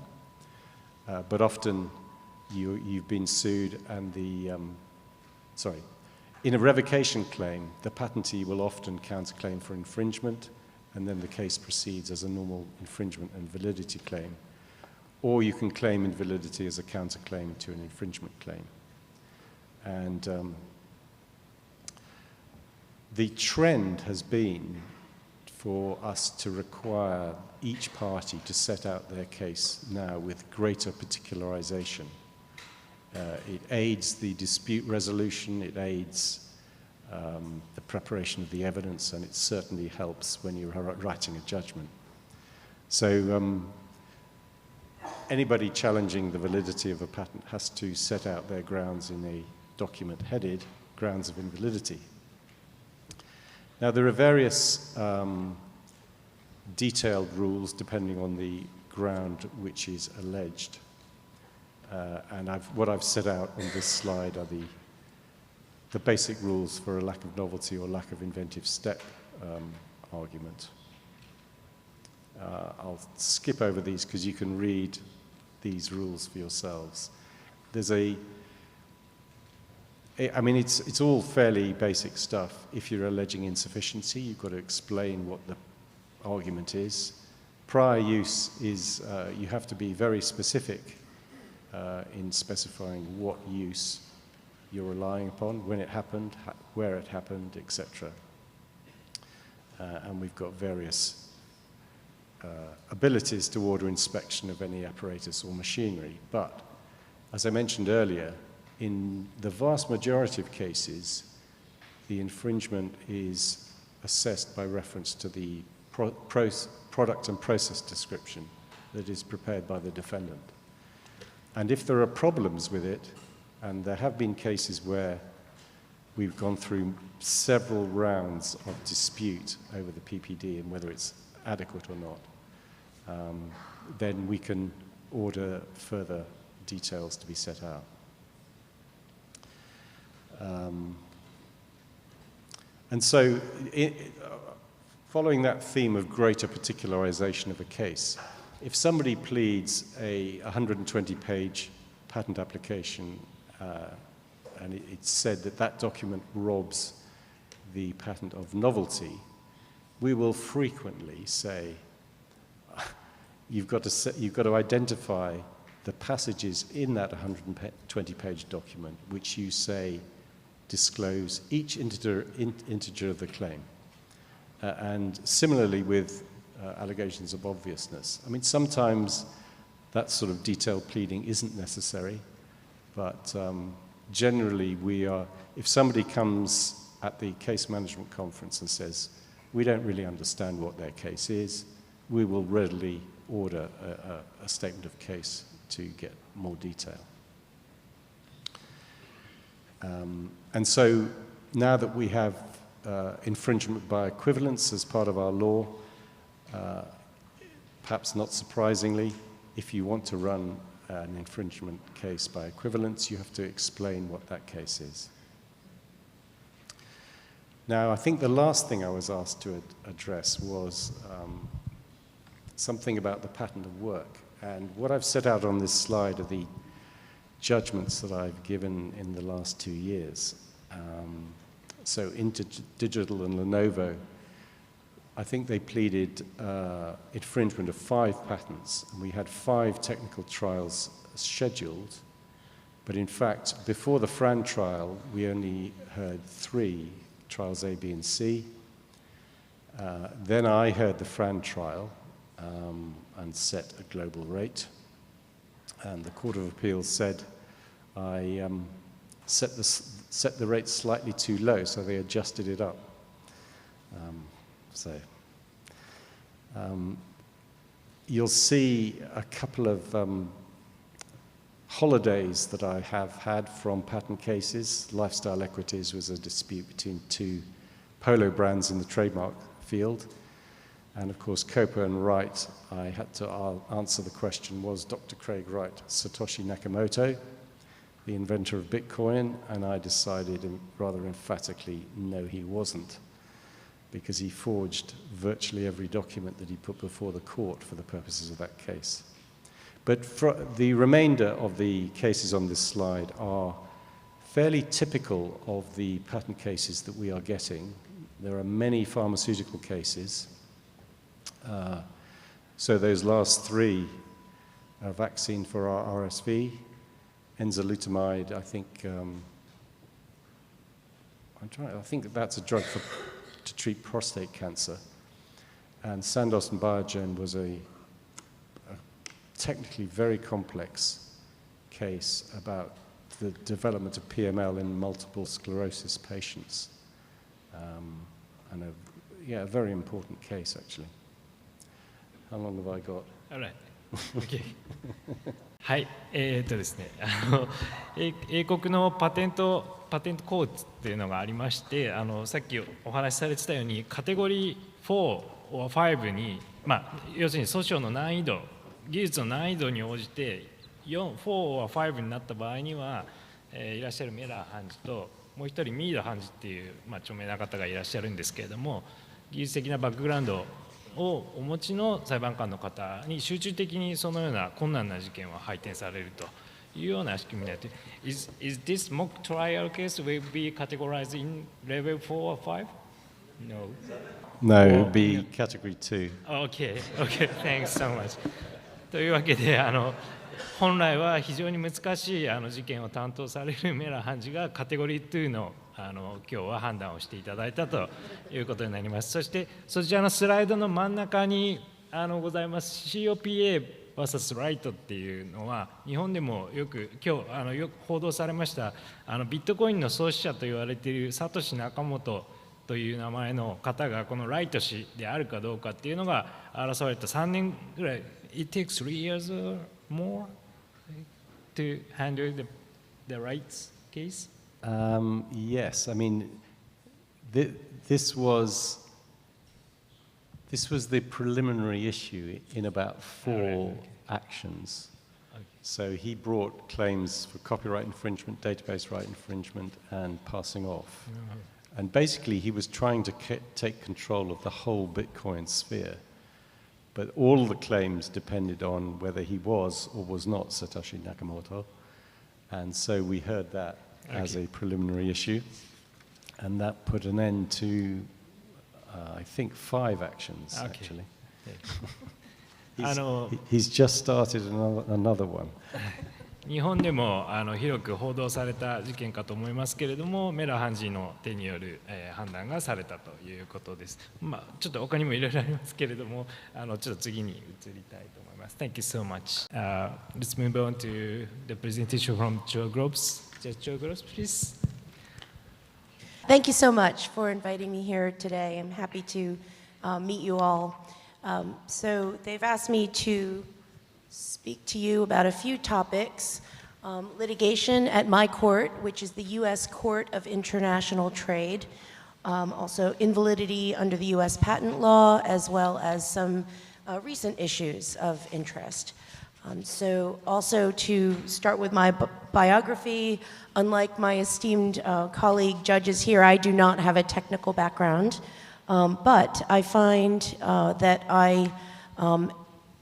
But often you've been sued and in a revocation claim, the patentee will often counterclaim for infringement, and then the case proceeds as a normal infringement and validity claim. Or you can claim invalidity as a counterclaim to an infringement claim. And the trend has been for us to require each party to set out their case now with greater particularization. It aids the dispute resolution, it aids the preparation of the evidence, and it certainly helps when you're writing a judgment. So anybody challenging the validity of a patent has to set out their grounds in a document headed grounds of invalidity. Now, there are various detailed rules depending on the ground which is alleged. And what I've set out on this slide are the basic rules for a lack of novelty or lack of inventive step argument. I'll skip over these because you can read these rules for yourselves. There's I mean, it's all fairly basic stuff. If you're alleging insufficiency, you've got to explain what the argument is. Prior use is, you have to be very specific in specifying what use you're relying upon, when it happened, where it happened, etc. And we've got various abilities to order inspection of any apparatus or machinery. But, as I mentioned earlier, in the vast majority of cases, the infringement is assessed by reference to the product and process description that is prepared by the defendant. And if there are problems with it, and there have been cases where we've gone through several rounds of dispute over the PPD and whether it's adequate or not, then we can order further details to be set out. And so, following that theme of greater particularization of a case, if somebody pleads a 120-page patent application and it's said that that document robs the patent of novelty, we will frequently say, you've got to identify the passages in that 120-page document which you say disclose each integer of the claim. And similarly with allegations of obviousness. I mean, sometimes that sort of detailed pleading isn't necessary, but generally if somebody comes at the case management conference and says, we don't really understand what their case is, we will readily order a statement of case to get more detail. And so now that we have infringement by equivalence as part of our law, perhaps not surprisingly, if you want to run an infringement case by equivalence, you have to explain what that case is. Now, I think the last thing I was asked to address was something about the patent of work. And what I've set out on this slide are the judgments that I've given in the last 2 years. So Digital and Lenovo, I think they pleaded infringement of 5 patents, and we had 5 technical trials scheduled. But in fact, before the Fran trial, we only heard 3 trials, A, B, and C. Then I heard the Fran trial and set a global rate. And the Court of Appeals said I set the rate slightly too low, so they adjusted it up. You'll see a couple of holidays that I have had from patent cases. Lifestyle Equities was a dispute between 2 polo brands in the trademark field. And of course, Copa and Wright, I had to answer the question, was Dr. Craig Wright Satoshi Nakamoto, the inventor of Bitcoin? And I decided rather emphatically, no, he wasn't, because he forged virtually every document that he put before the court for the purposes of that case. But the remainder of the cases on this slide are fairly typical of the patent cases that we are getting. There are many pharmaceutical cases. So those last 3, a vaccine for our RSV, enzalutamide, I think that's a drug to treat prostate cancer. And Sandoz and Biogen was a technically very complex case about the development of PML in multiple sclerosis patients. And a very important case, actually. How long have I got? Alright. Okay. はい、ですね、英国のパテントコーツっていうのがありまして、さっきお話しされてたようにカテゴリー4 or 5に、要するに訴訟の難易度、技術の難易度に応じて4 or 5になった場合には、いらっしゃるメラー判事ともう一人ミード判事っていう、著名な方がいらっしゃるんですけれども、技術的なバックグラウンドをお持ちの裁判官の方に集中的にそのような困難な事件は配点されるというような仕組みになって、Is this mock trial case will be categorized in level 4 or 5? No. No, it would be category 2. Okay, thanks so much. というわけで、本来は非常に難しい事件を担当されるメラ判事がカテゴリー2の今日は判断をしていただいたということになります。そしてそちらのスライドの真ん中にございます COPA vs ライトっていうのは日本でもよく今日よく報道されましたビットコインの創始者と言われているサトシ・ナカモトという名前の方がこのライト氏であるかどうかっていうのが争われた3年ぐらい It takes 3 years or more to handle the rights case? Yes, I mean, this was the preliminary issue in about 4 actions. Okay. So he brought claims for copyright infringement, database right infringement, and passing off. And basically, he was trying to take control of the whole Bitcoin sphere. But all the claims depended on whether he was or was not Satoshi Nakamoto. And so we heard that as a preliminary issue. And that put an end to, I think, 5 actions, actually. He's just started another one. 日本でも広く報道された事件かと思いますけれども、メラ判事の手による判断がされたということです。ちょっと他にもいろいろありますけれども、ちょっと次に移りたいと思います。Thank you so much. Let's move on to the presentation from Joe Groves. Joe Groves, please. Thank you so much for inviting me here today. I'm happy to meet you all. So they've asked me to speak to you about a few topics. Litigation at my court, which is the U.S. Court of International Trade. Also invalidity under the U.S. patent law, as well as some recent issues of interest. So also to start with my biography, unlike my esteemed colleague judges here, I do not have a technical background, but I find that I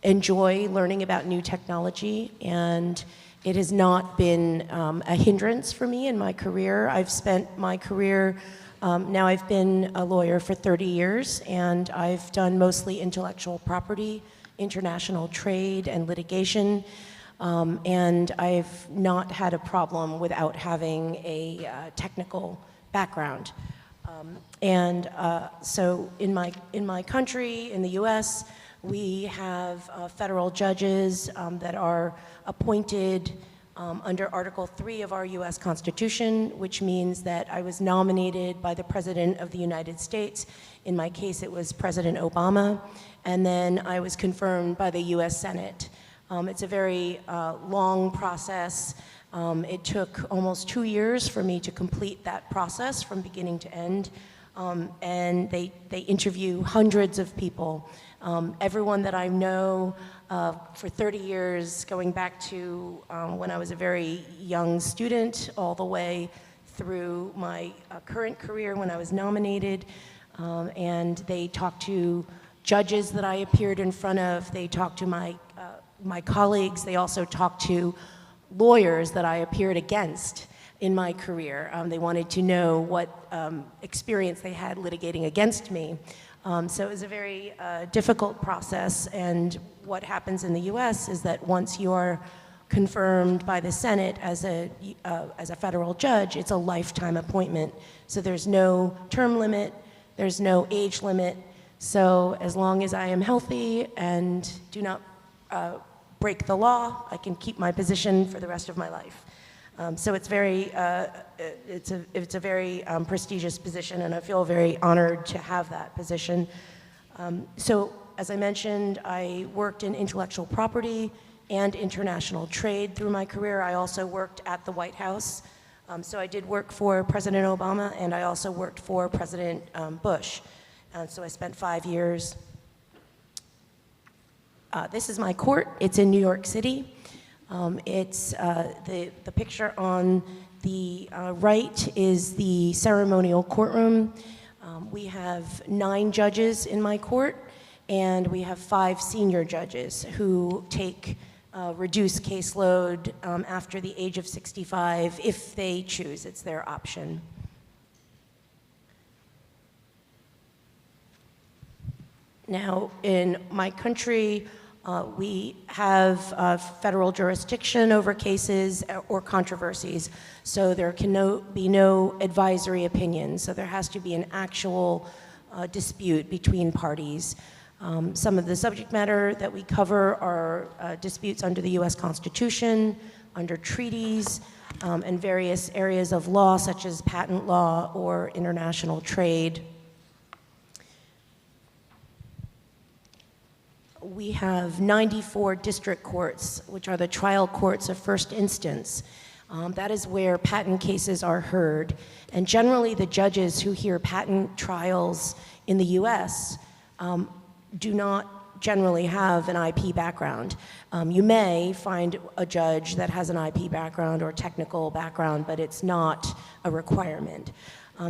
enjoy learning about new technology, and It has not been a hindrance for me in my career. I've spent my career, now I've been a lawyer for 30 years, and I've done mostly intellectual property, international trade, and litigation. And I've not had a problem without having a technical background. So in my country, in the US, we have federal judges that are appointed under Article 3 of our US Constitution, which means that I was nominated by the President of the United States. In my case, it was President Obama, and then I was confirmed by the US Senate. It's a very long process. It took almost 2 years for me to complete that process from beginning to end. And they interview hundreds of people. Everyone that I know for 30 years, going back to when I was a very young student, all the way through my current career when I was nominated. And they talk to judges that I appeared in front of. They talk to my colleagues. They also talk to lawyers that I appeared against in my career. They wanted to know what experience they had litigating against me. So it was a very difficult process, and what happens in the US is that once you are confirmed by the Senate as a federal judge, it's a lifetime appointment. So there's no term limit, there's no age limit. So as long as I am healthy and do not break the law, I can keep my position for the rest of my life. So it's a very prestigious position, and I feel very honored to have that position. So as I mentioned, I worked in intellectual property and international trade through my career. I also worked at the White House. So I did work for President Obama, and I also worked for President Bush. So I spent 5 years. This is my court. It's in New York City. It's the picture on the right is the ceremonial courtroom. We have 9 judges in my court, and we have 5 senior judges who take reduced caseload after the age of 65 if they choose. It's their option. Now, in my country, we have federal jurisdiction over cases or controversies, so there can be no advisory opinion. So there has to be an actual dispute between parties. Some of the subject matter that we cover are disputes under the US Constitution, under treaties, and various areas of law such as patent law or international trade. We have 94 district courts, which are the trial courts of first instance. That is where patent cases are heard. And generally, the judges who hear patent trials in the US do not generally have an IP background. You may find a judge that has an IP background or technical background, but it's not a requirement.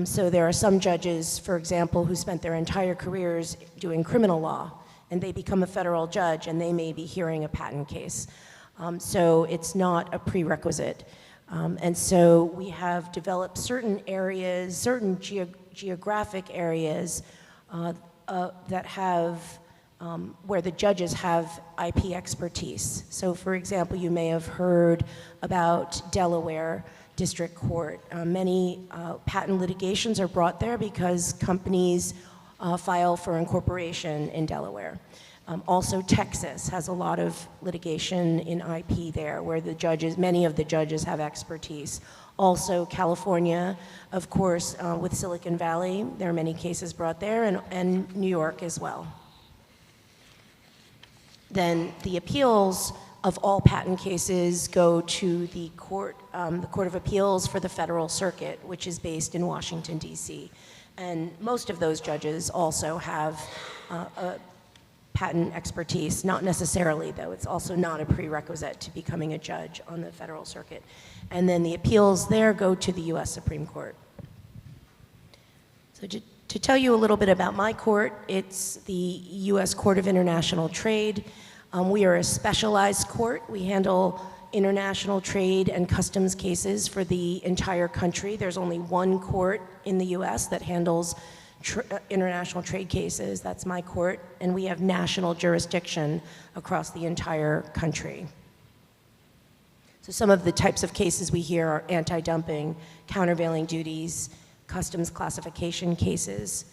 So there are some judges, for example, who spent their entire careers doing criminal law, and they become a federal judge, and they may be hearing a patent case. So it's not a prerequisite. And so we have developed certain areas, certain geographic areas that have, where the judges have IP expertise. So for example, you may have heard about Delaware District Court. Many patent litigations are brought there because companies file for incorporation in Delaware. Also, Texas has a lot of litigation in IP there, where the judges, many of the judges have expertise. Also, California, of course, with Silicon Valley, there are many cases brought there, and New York as well. Then the appeals of all patent cases go to the Court of Appeals for the Federal Circuit, which is based in Washington, D.C. And most of those judges also have a patent expertise, not necessarily, though. It's also not a prerequisite to becoming a judge on the Federal Circuit. And then the appeals there go to the US Supreme Court. So to tell you a little bit about my court, it's the US Court of International Trade. We are a specialized court. We handle international trade and customs cases for the entire country. There's only one court in the US that handles international trade cases. That's my court, and we have national jurisdiction across the entire country. So some of the types of cases we hear are anti-dumping, countervailing duties, customs classification cases.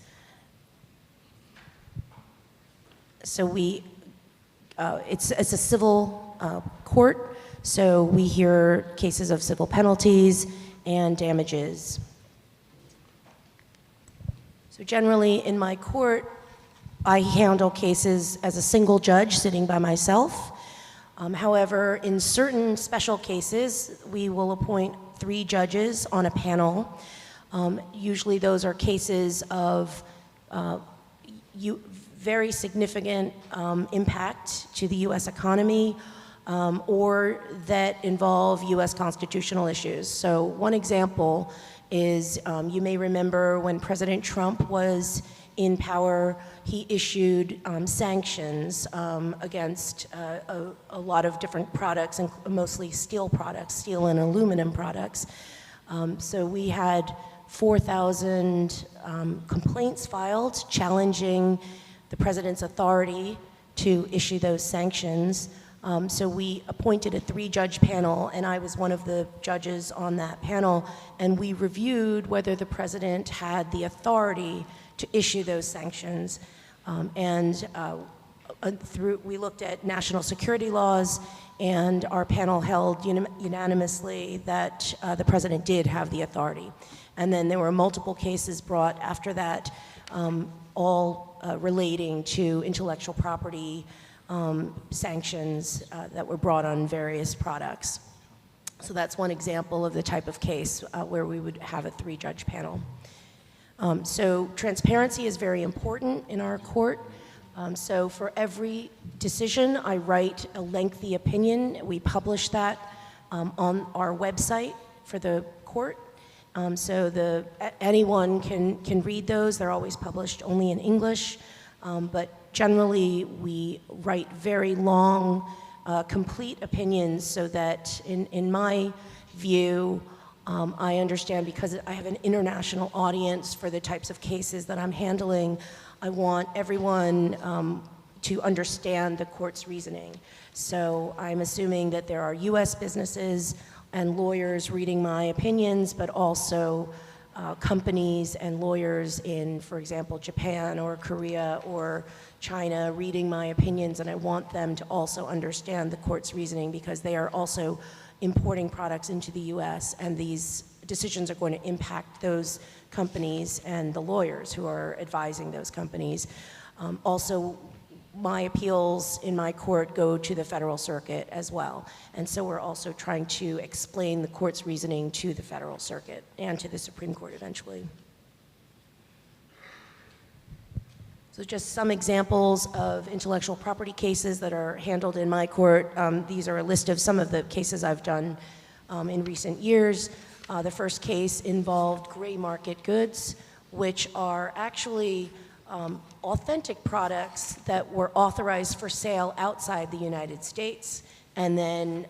So it's a civil court, so we hear cases of civil penalties and damages. So generally in my court, I handle cases as a single judge sitting by myself. However, in certain special cases, we will appoint 3 judges on a panel. Usually those are cases of very significant impact to the US economy, or that involve US constitutional issues. So one example is, you may remember when President Trump was in power, he issued sanctions against a lot of different products, and mostly steel products, steel and aluminum products. So we had 4,000 complaints filed challenging the president's authority to issue those sanctions. So we appointed a 3-judge panel, and I was one of the judges on that panel, and we reviewed whether the president had the authority to issue those sanctions. We looked at national security laws, and our panel held unanimously that the president did have the authority. And then there were multiple cases brought after that, all relating to intellectual property sanctions that were brought on various products. So that's one example of the type of case where we would have a 3-judge panel. So transparency is very important in our court. So for every decision, I write a lengthy opinion. We publish that on our website for the court. So anyone can read those. They're always published only in English, but generally we write very long, complete opinions so that in my view, I understand, because I have an international audience for the types of cases that I'm handling, I want everyone to understand the court's reasoning. So I'm assuming that there are US businesses and lawyers reading my opinions, but also companies and lawyers in, for example, Japan or Korea or China reading my opinions, and I want them to also understand the court's reasoning, because they are also importing products into the US, and these decisions are going to impact those companies and the lawyers who are advising those companies. Also, my appeals in my court go to the Federal Circuit as well, and so we're also trying to explain the court's reasoning to the Federal Circuit and to the Supreme Court eventually. So just some examples of intellectual property cases that are handled in my court. These are a list of some of the cases I've done in recent years. The first case involved gray market goods, which are actually authentic products that were authorized for sale outside the United States, and then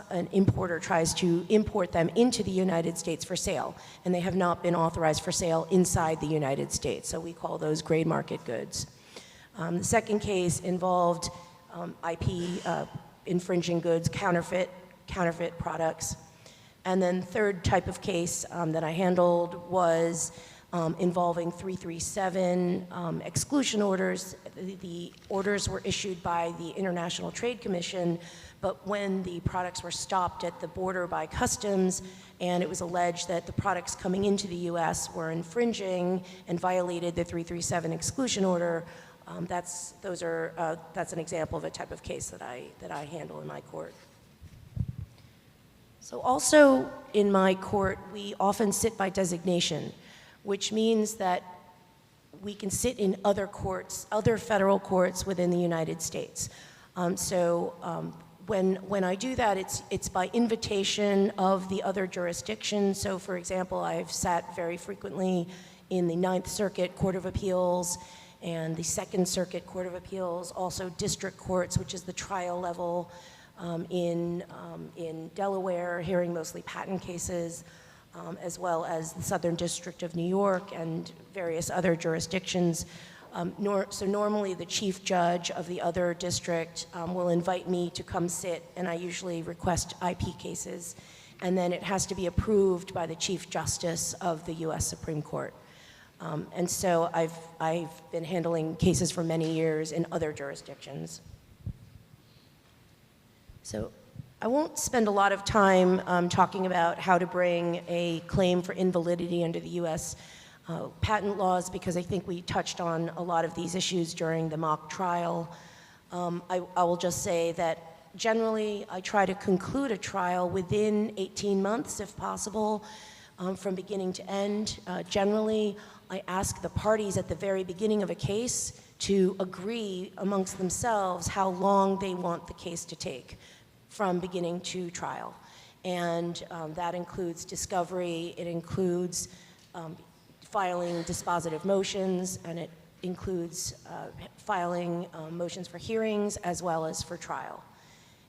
an importer tries to import them into the United States for sale, and they have not been authorized for sale inside the United States, so we call those gray market goods. The second case involved IP infringing goods, counterfeit products. And then third type of case that I handled was involving 337 exclusion orders. The orders were issued by the International Trade Commission, but when the products were stopped at the border by customs, and it was alleged that the products coming into the US were infringing and violated the 337 exclusion order, that's an example of a type of case that I handle in my court. So also in my court, we often sit by designation, which means that we can sit in other courts, other federal courts within the United States. When I do that, it's by invitation of the other jurisdictions. So for example, I've sat very frequently in the Ninth Circuit Court of Appeals and the Second Circuit Court of Appeals, also district courts, which is the trial level in Delaware, hearing mostly patent cases, as well as the Southern District of New York and various other jurisdictions. So normally the chief judge of the other district will invite me to come sit, and I usually request IP cases, and then it has to be approved by the Chief Justice of the US Supreme Court. And so I've been handling cases for many years in other jurisdictions. So I won't spend a lot of time talking about how to bring a claim for invalidity under the US patent laws, because I think we touched on a lot of these issues during the mock trial. I will just say that generally I try to conclude a trial within 18 months if possible, from beginning to end. Generally, I ask the parties at the very beginning of a case to agree amongst themselves how long they want the case to take from beginning to trial. And that includes discovery, it includes filing dispositive motions, and it includes filing motions for hearings as well as for trial.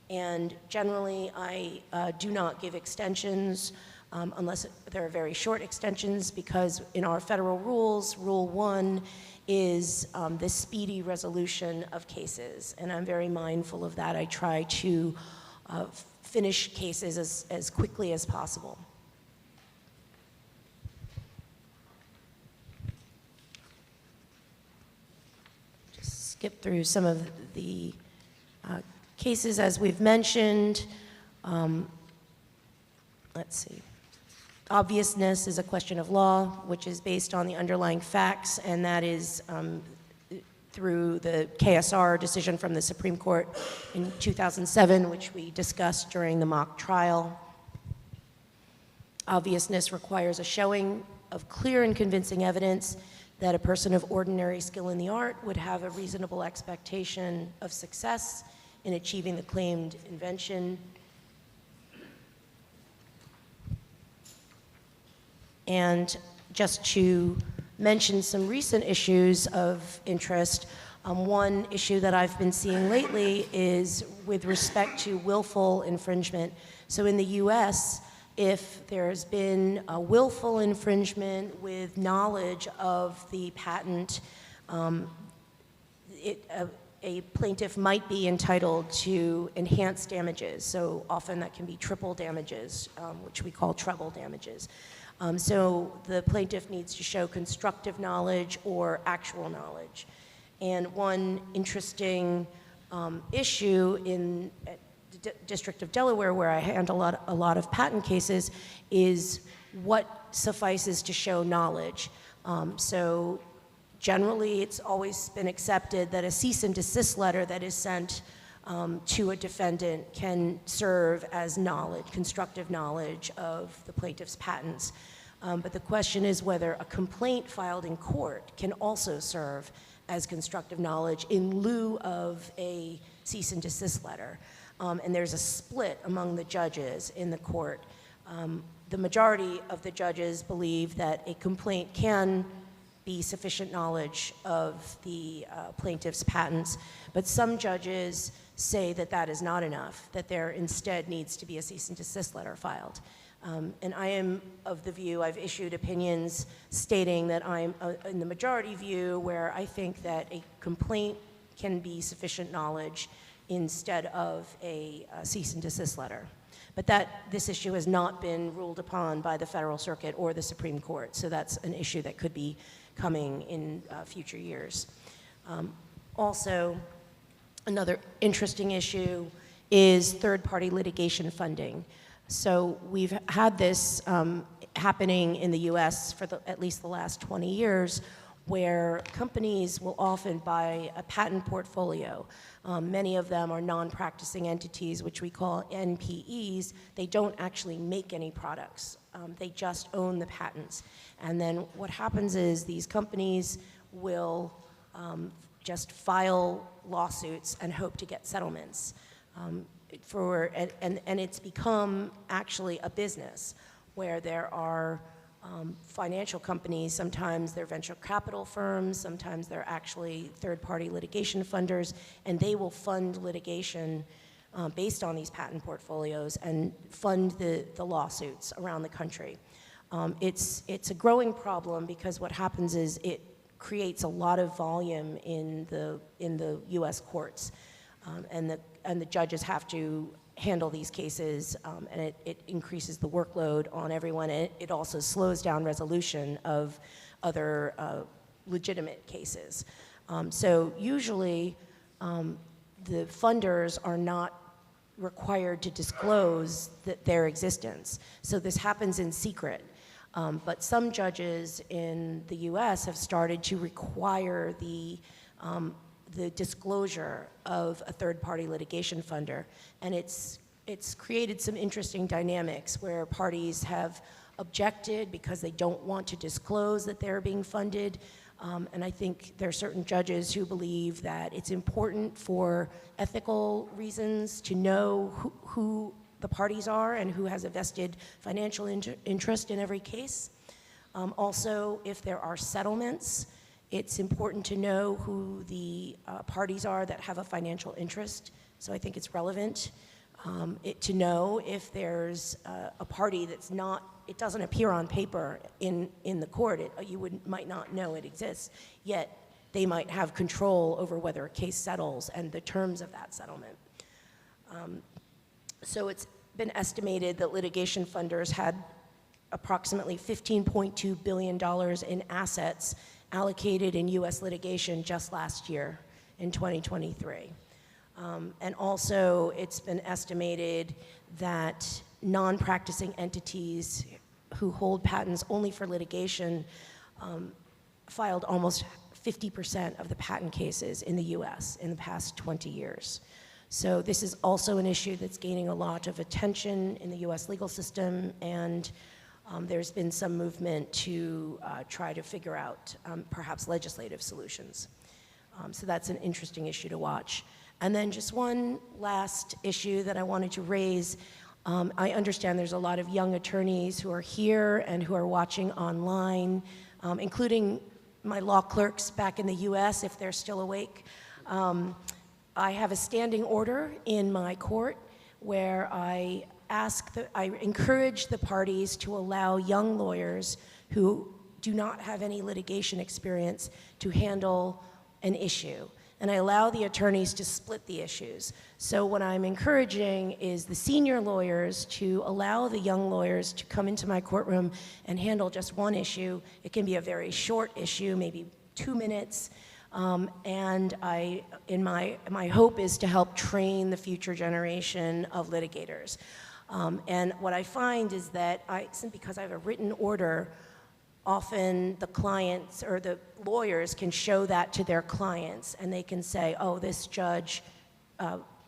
And generally, I do not give extensions unless there are very short extensions, because in our federal rules, Rule 1 is the speedy resolution of cases, and I'm very mindful of that. I try to finish cases as quickly as possible. Just skip through some of the cases as we've mentioned. Let's see. Obviousness is a question of law, which is based on the underlying facts, and that is through the KSR decision from the Supreme Court in 2007, which we discussed during the mock trial. Obviousness requires a showing of clear and convincing evidence that a person of ordinary skill in the art would have a reasonable expectation of success in achieving the claimed invention. And just to mention some recent issues of interest, one issue that I've been seeing lately is with respect to willful infringement. So in the US, if there's been a willful infringement with knowledge of the patent, a plaintiff might be entitled to enhanced damages. So often that can be triple damages, which we call treble damages. So the plaintiff needs to show constructive knowledge or actual knowledge. And one interesting issue in the District of Delaware, where I handle a lot of patent cases, is what suffices to show knowledge. So generally, it's always been accepted that a cease and desist letter that is sent to a defendant can serve as knowledge, constructive knowledge of the plaintiff's patents. But the question is whether a complaint filed in court can also serve as constructive knowledge in lieu of a cease and desist letter. And there's a split among the judges in the court. The majority of the judges believe that a complaint can be sufficient knowledge of the plaintiff's patents, but some judges say that that is not enough, that there instead needs to be a cease and desist letter filed. And I am of the view, I've issued opinions stating that I'm in the majority view, where I think that a complaint can be sufficient knowledge instead of a cease and desist letter. But this issue has not been ruled upon by the Federal Circuit or the Supreme Court, so that's an issue that could be coming in future years. Also, another interesting issue is third-party litigation funding. So we've had this happening in the US for at least the last 20 years, where companies will often buy a patent portfolio. Many of them are non-practicing entities, which we call NPEs. They don't actually make any products. They just own the patents. And then what happens is these companies will just file lawsuits and hope to get settlements. And it's become actually a business where there are financial companies, sometimes they're venture capital firms, sometimes they're actually third-party litigation funders, and they will fund litigation based on these patent portfolios and fund the lawsuits around the country. It's a growing problem because what happens is it creates a lot of volume in the U.S. courts, and the judges have to handle these cases, and it increases the workload on everyone, and it also slows down resolution of other legitimate cases. So usually the funders are not required to disclose their existence. So this happens in secret. But some judges in the US have started to require the disclosure of a third-party litigation funder. And it's created some interesting dynamics where parties have objected because they don't want to disclose that they're being funded. And I think there are certain judges who believe that it's important for ethical reasons to know who the parties are and who has a vested financial interest in every case. Also, if there are settlements, it's important to know who the parties are that have a financial interest. So I think it's relevant to know if there's a party that's not, it doesn't appear on paper in the court. You might not know it exists, yet they might have control over whether a case settles and the terms of that settlement. So it's been estimated that litigation funders had approximately $15.2 billion in assets allocated in US litigation just last year in 2023. And also it's been estimated that non-practicing entities who hold patents only for litigation filed almost 50% of the patent cases in the US in the past 20 years. So this is also an issue that's gaining a lot of attention in the US legal system, and there's been some movement to try to figure out perhaps legislative solutions. So that's an interesting issue to watch. And then just one last issue that I wanted to raise. I understand there's a lot of young attorneys who are here and who are watching online, including my law clerks back in the US, if they're still awake. I have a standing order in my court where I encourage the parties to allow young lawyers who do not have any litigation experience to handle an issue. And I allow the attorneys to split the issues. So what I'm encouraging is the senior lawyers to allow the young lawyers to come into my courtroom and handle just one issue. It can be a very short issue, maybe 2 minutes. And my hope is to help train the future generation of litigators. And what I find is that because I have a written order, often the clients or the lawyers can show that to their clients, and they can say, oh, this judge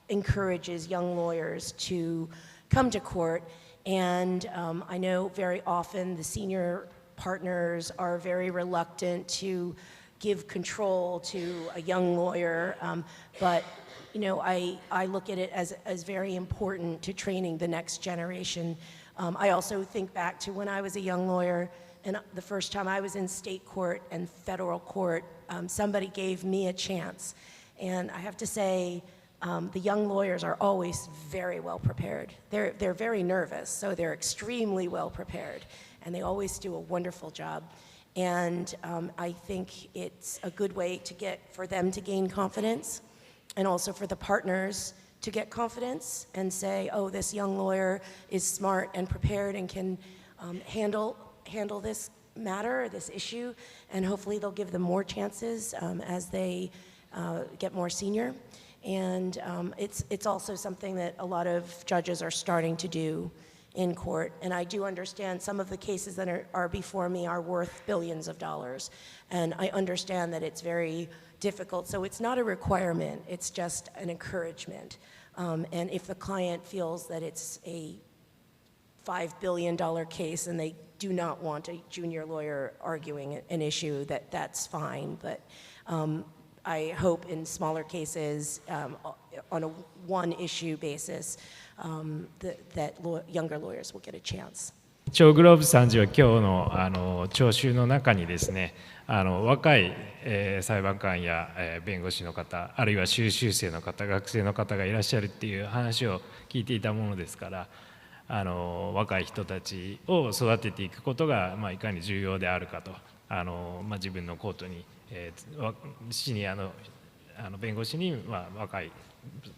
encourages young lawyers to come to court. And I know very often the senior partners are very reluctant to give control to a young lawyer, but you know, I look at it as very important to training the next generation. I also think back to when I was a young lawyer, and the first time I was in state court and federal court, somebody gave me a chance. And I have to say, the young lawyers are always very well prepared. They're very nervous, so they're extremely well prepared, and they always do a wonderful job. And I think it's a good way for them to gain confidence, and also for the partners to get confidence and say, oh, this young lawyer is smart and prepared and can handle this matter, this issue, and hopefully they'll give them more chances as they get more senior. And it's also something that a lot of judges are starting to do in court. And I do understand some of the cases that are before me are worth billions of dollars. And I understand that it's very difficult. So it's not a requirement, it's just an encouragement. And if the client feels that it's a $5 billion case and they do not want a junior lawyer arguing an issue, that's fine. But I hope in smaller cases, on a one-issue basis, that younger lawyers will get a chance. 超グローブ参事は今日の聴衆の中にですね、若い、裁判官や、弁護士の方、あるいは修習生の方、学生の方がいらっしゃるっていう話を聞いていたものですから、若い人たちを育てていくことが、いかに重要であるかと、自分のコートに、シニアの弁護士に、若い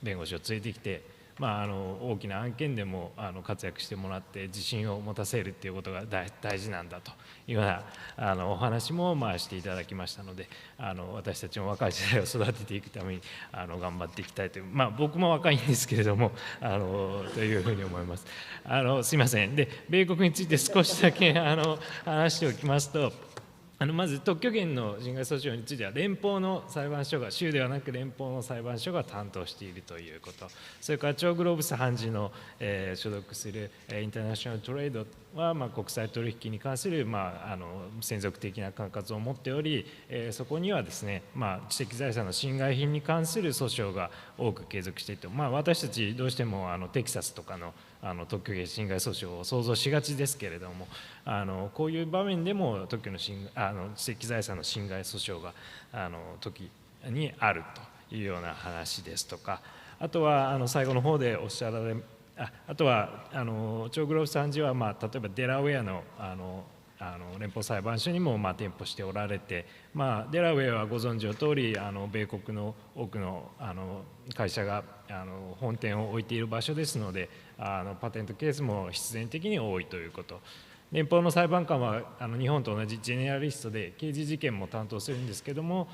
弁護士を連れてきて、大きな案件でも活躍してもらって自信を持たせるっていうことが大事なんだというようなお話もしていただきましたので、私たちも若い世代を育てていくために頑張っていきたいという、僕も若いんですけれどもというふうに思います。すいません。で、米国について少しだけ話しておきますと、まず特許権の侵害訴訟については連邦の裁判所が、州ではなく連邦の裁判所が担当しているということ、それから超グローブス判事の、所属するインターナショナルトレードは、国際取引に関する、専属的な管轄を持っており、そこにはですね、知的財産の侵害品に関する訴訟が多く継続していて、私たちどうしてもテキサスとかの特許権侵害訴訟を想像しがちですけれども、こういう場面でも特許の知的財産の侵害訴訟が時にあるというような話ですとか、あとは最後の方でおっしゃられあとは超グローブ参事は、例えばデラウェアの連邦裁判所にも店舗しておられて、デラウェアはご存知の通り米国の多くの会社が本店を置いている場所ですので、パテントケースも必然的に多いということ。連邦の裁判官は日本と同じジェネラリストで刑事事件も担当するんですけども、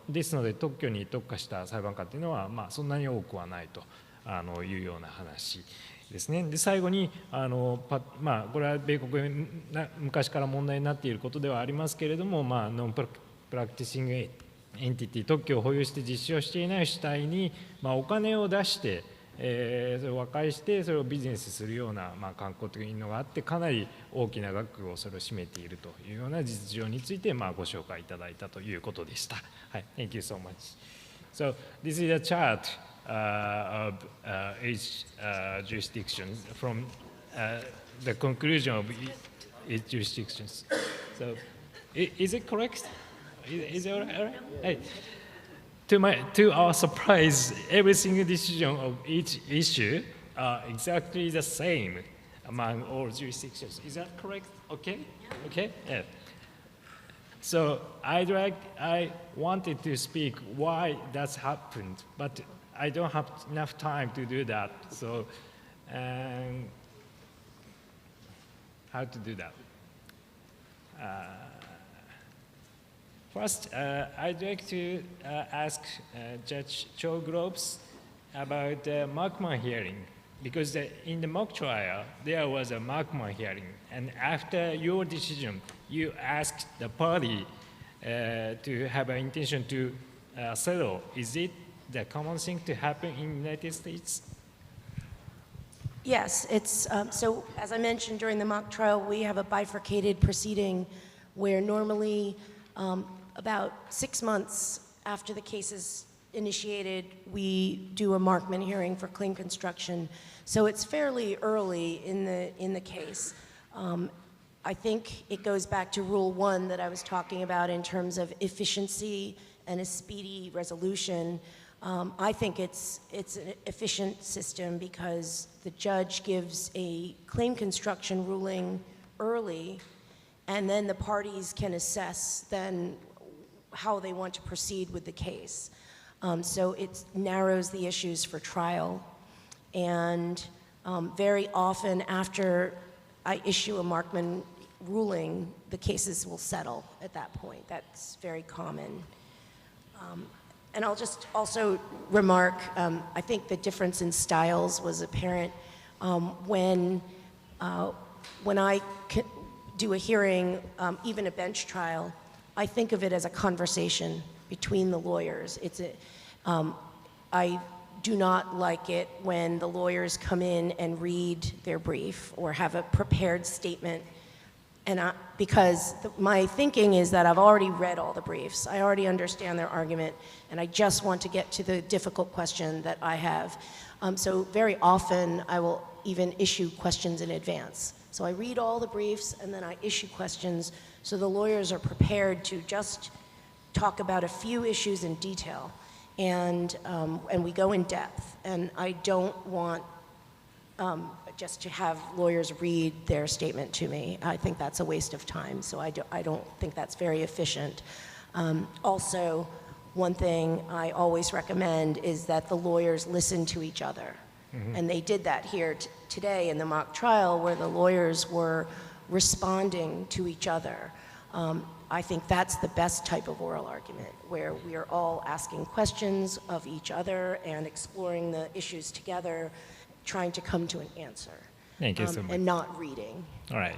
ですので特許に特化した裁判官というのは、そんなに多くはないというような話ですね。で、最後にこれは米国昔から問題になっていることではありますけれども、ノンプラクティシングエンティティ、特許を保有して実施をしていない主体に、お金を出して、それを和解してそれをビジネスするような、観光的なのがあって、かなり大きな額をそれを占めているというような実情について、ご紹介いただいたということでした。はい、Thank you so much. So this is a chart of each jurisdiction from the conclusion of each jurisdictions. So is it correct? Is it all right? To our surprise, every single decision of each issue are exactly the same among all jurisdictions. Is that correct? Okay? Okay? Yeah. So I wanted to speak why that's happened, but I don't have enough time to do that. So how to do that? First, I'd like to ask Judge Cho Groves about the Markman hearing, because in the mock trial, there was a Markman hearing, and after your decision, you asked the party to have an intention to settle. Is it the common thing to happen in the United States? Yes, it's so as I mentioned during the mock trial, we have a bifurcated proceeding where normally about 6 months after the case is initiated, we do a Markman hearing for claim construction. So it's fairly early in the case. I think it goes back to Rule 1 that I was talking about in terms of efficiency and a speedy resolution. I think it's an efficient system because the judge gives a claim construction ruling early, and then the parties can assess then how they want to proceed with the case. So it narrows the issues for trial. And very often after I issue a Markman ruling, the cases will settle at that point. That's very common. And I'll just also remark, I think the difference in styles was apparent when I do a hearing, even a bench trial, I think of it as a conversation between the lawyers. I do not like it when the lawyers come in and read their brief or have a prepared statement. And because my thinking is that I've already read all the briefs, I already understand their argument, and I just want to get to the difficult question that I have. So very often I will even issue questions in advance So I read all the briefs and then I issue questions so the lawyers are prepared to just talk about a few issues in detail. And we go in depth. And I don't want just to have lawyers read their statement to me. I think that's a waste of time, so I don't think that's very efficient. Also, one thing I always recommend is that the lawyers listen to each other. And they did that here today in the mock trial where the lawyers were responding to each other. I think that's the best type of oral argument, where we are all asking questions of each other and exploring the issues together, trying to come to an answer, Thank you so much. and not reading. Alright.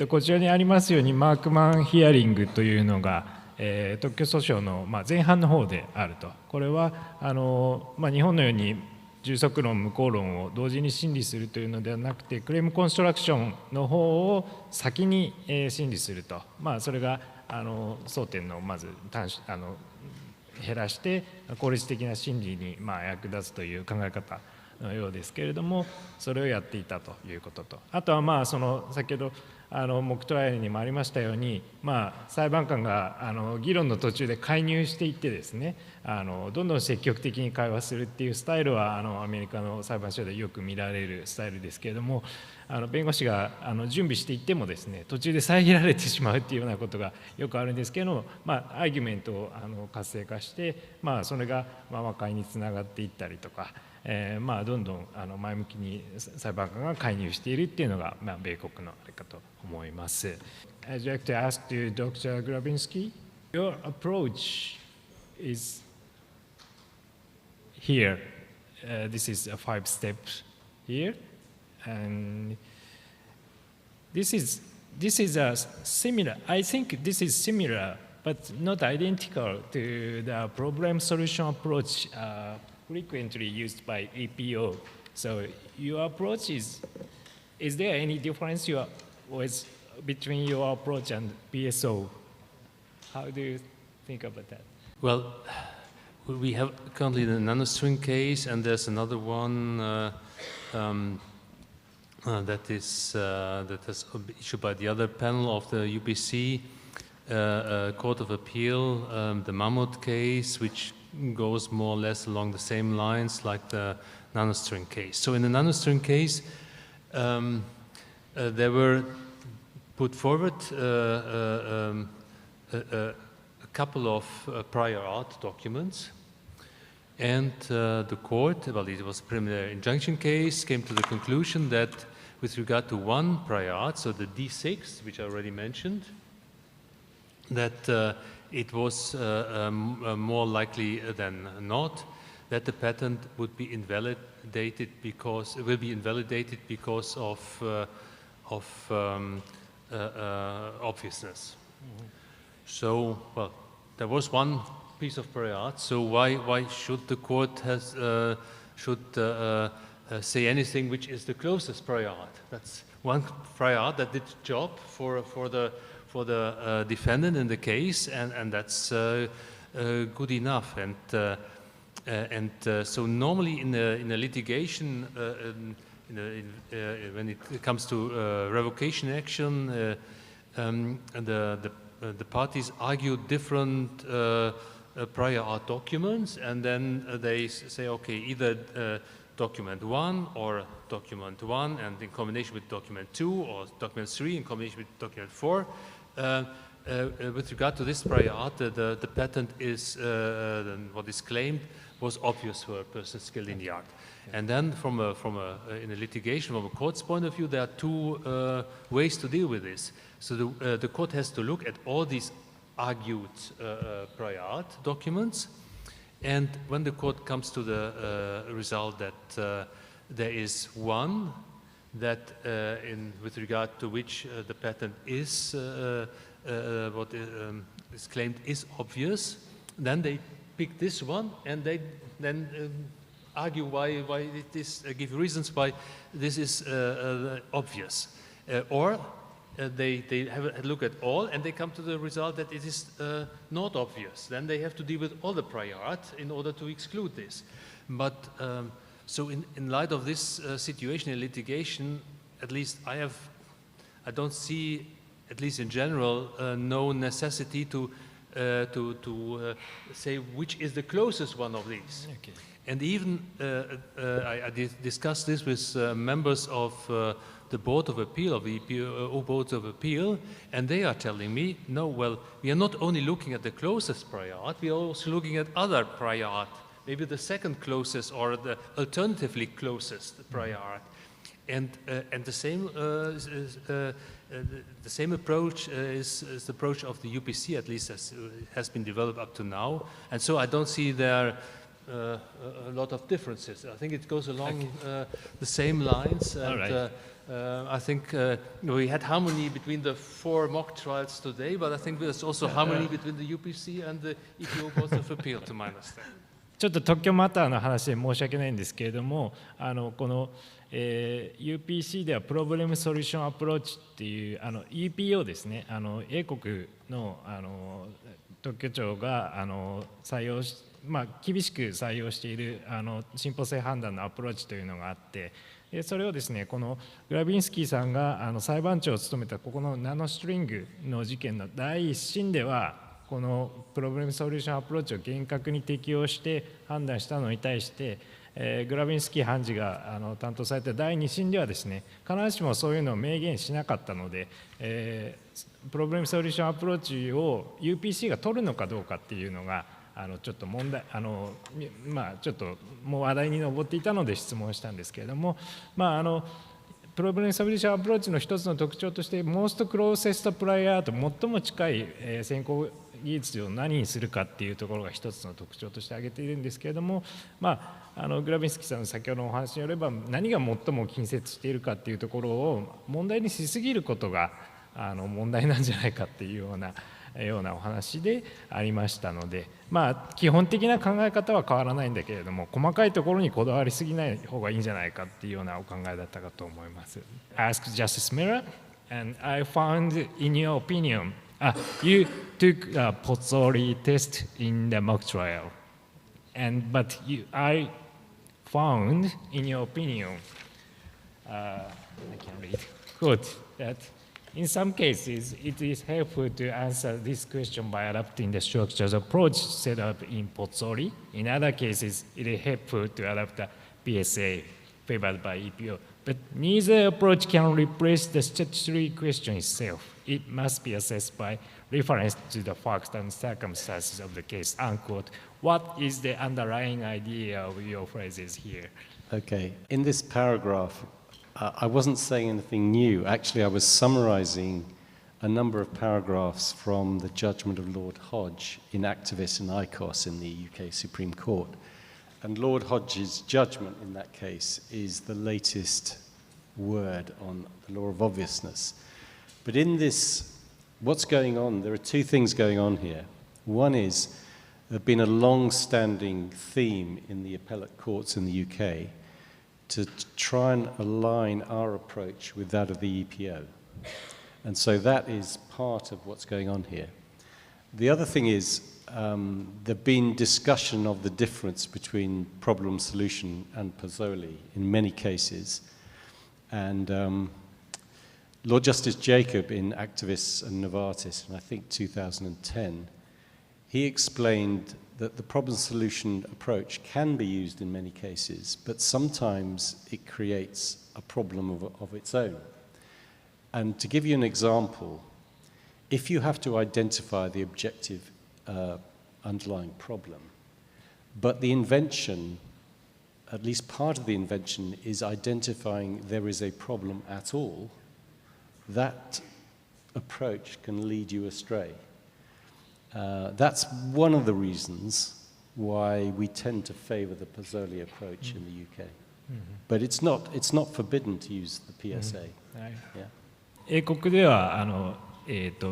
こちらにありますように、マークマンヒアリングというのが、特許訴訟の、前半の方であると。これは日本のように充足論、無効論を同時に審理するというのではなくて、クレームコンストラクションの方を先に、審理すると。それが争点のまず減らして効率的な審理に役立つという考え方のようですけれども、それをやっていたということと、あとは先ほどモックトライアルにもありましたように、裁判官が議論の途中で介入していってですね、どんどん積極的に会話するっていうスタイルはアメリカの裁判所でよく見られるスタイルですけれども、弁護士が準備していってもですね、途中で遮られてしまうっていうようなことがよくあるんですけれども、アーギュメントを活性化して、それが和解につながっていったりとか、どんどん前向きに裁判官が介入しているっていうのが、米国のあれかと思います。I'd like to ask you, Dr. Grabinski, your approach is here. This is a 5 steps here, and this is a similar. I think this is similar, but not identical to the problem solution approach frequently used by APO. So your approach is there any difference between your approach and PSO? How do you think about that? Well, we have currently the nanostring case, and there's another one that has been issued by the other panel of the UPC Court of Appeal, the Mammoth case, which goes more or less along the same lines like the nanostring case. So in the nanostring case, there were put forward a couple of prior art documents, and the court, well, it was a preliminary injunction case, came to the conclusion that with regard to one prior art, so the D6, which I already mentioned, that it was more likely than not that the patent would be invalidated because it will be invalidated because of obviousness. So, well, there was one piece of prior art. So why should the court say anything which is the closest prior art? That's one prior art that did the job for the defendant in the case, and that's good enough. And so normally in a litigation, when it comes to revocation action, the parties argue different prior art documents, and then they say, okay, either document 1 or document 1 and in combination with document 2, or document 3 in combination with document 4. With regard to this prior art, the patent is, what is claimed was obvious for a person skilled in the art. And then in a litigation, from a court's point of view, there are two ways to deal with this. So the court has to look at all these argued prior art documents, and when the court comes to the result that there is one that with regard to which the patent is what is claimed is obvious, then they pick this one, and they then argue why it is, give reasons why this is obvious, or they have a look at all and they come to the result that it is not obvious. Then they have to deal with all the prior art in order to exclude this. But so in light of this situation in litigation, at least I have I don't see, at least in general, no necessity to say which is the closest one of these. Okay. And even I discussed this with members of the Board of Appeal, of the EPO Board of Appeal, and they are telling me, no, well, we are not only looking at the closest prior art, we are also looking at other prior art, maybe the second closest or the alternatively closest prior art. And the same approach is the approach of the UPC, at least as has been developed up to now. And so I don't see there a lot of differences. I think it goes along the same lines. And, all right. I think we had harmony between the 4 mock trials today, but I think there's also harmony between the UPC and the EPO Board of Appeal, to my understanding. ちょっと特許マターの話で申し訳ないんですけれども、この、UPC ではプロブレムソリューションアプローチっていうEPO ですね、英国の、特許庁が採用し、厳しく採用している進歩性判断のアプローチというのがあって、それをですね、このグラビンスキーさんが裁判長を務めたここのナノストリングの事件の第一審では、このプロブレムソリューションアプローチを厳格に適用して判断したのに対して、グラビンスキー判事が担当された第2審ではですね、必ずしもそういうのを明言しなかったので、プロブレムソリューションアプローチを UPC が取るのかどうかっていうのがちょっと問題ちょっともう話題に上っていたので質問したんですけれども、プロブレムソリューションアプローチの一つの特徴として、モーストクローセストプライアーと最も近い先行技術を何にするかっていうところが一つの特徴として挙げているんですけれども、グラビンスキーさんの先ほどのお話によれば、何が最も近接しているかっていうところを問題にしすぎることが問題なんじゃないかっていうようなお話でありましたので、基本的な考え方は変わらないんだけれども、細かいところにこだわりすぎない方がいいんじゃないかっていうようなお考えだったかと思います。Ask Justice Miller, and I found in your opinion, you took a Pozzoli test in the mock trial, but I found in your opinion, I can read, quote, that in some cases, it is helpful to answer this question by adapting the structured approach set up in Pozzoli. In other cases, it is helpful to adapt the PSA favored by EPO. But neither approach can replace the statutory question itself. It must be assessed by reference to the facts and circumstances of the case, unquote. What is the underlying idea of your phrases here? Okay, in this paragraph, I wasn't saying anything new. Actually, I was summarizing a number of paragraphs from the judgment of Lord Hodge in Activis and ICOS in the UK Supreme Court. And Lord Hodge's judgment in that case is the latest word on the law of obviousness. But in this, what's going on, there are two things going on here. One is there's been a long-standing theme in the appellate courts in the UK to try and align our approach with that of the EPO. And so that is part of what's going on here. The other thing is there's been discussion of the difference between problem solution and Pozzoli in many cases. And Lord Justice Jacob in Activis and Novartis, in I think 2010, he explained that the problem solution approach can be used in many cases, but sometimes it creates a problem of its own. And to give you an example, if you have to identify the objective underlying problem, but the invention, at least part of the invention, is identifying there is a problem at all, that approach can lead you astray. That's one of the reasons why we tend to favor the Pozzoli approach in the UK. But it's not forbidden to use the PSA. Yeah. 英国では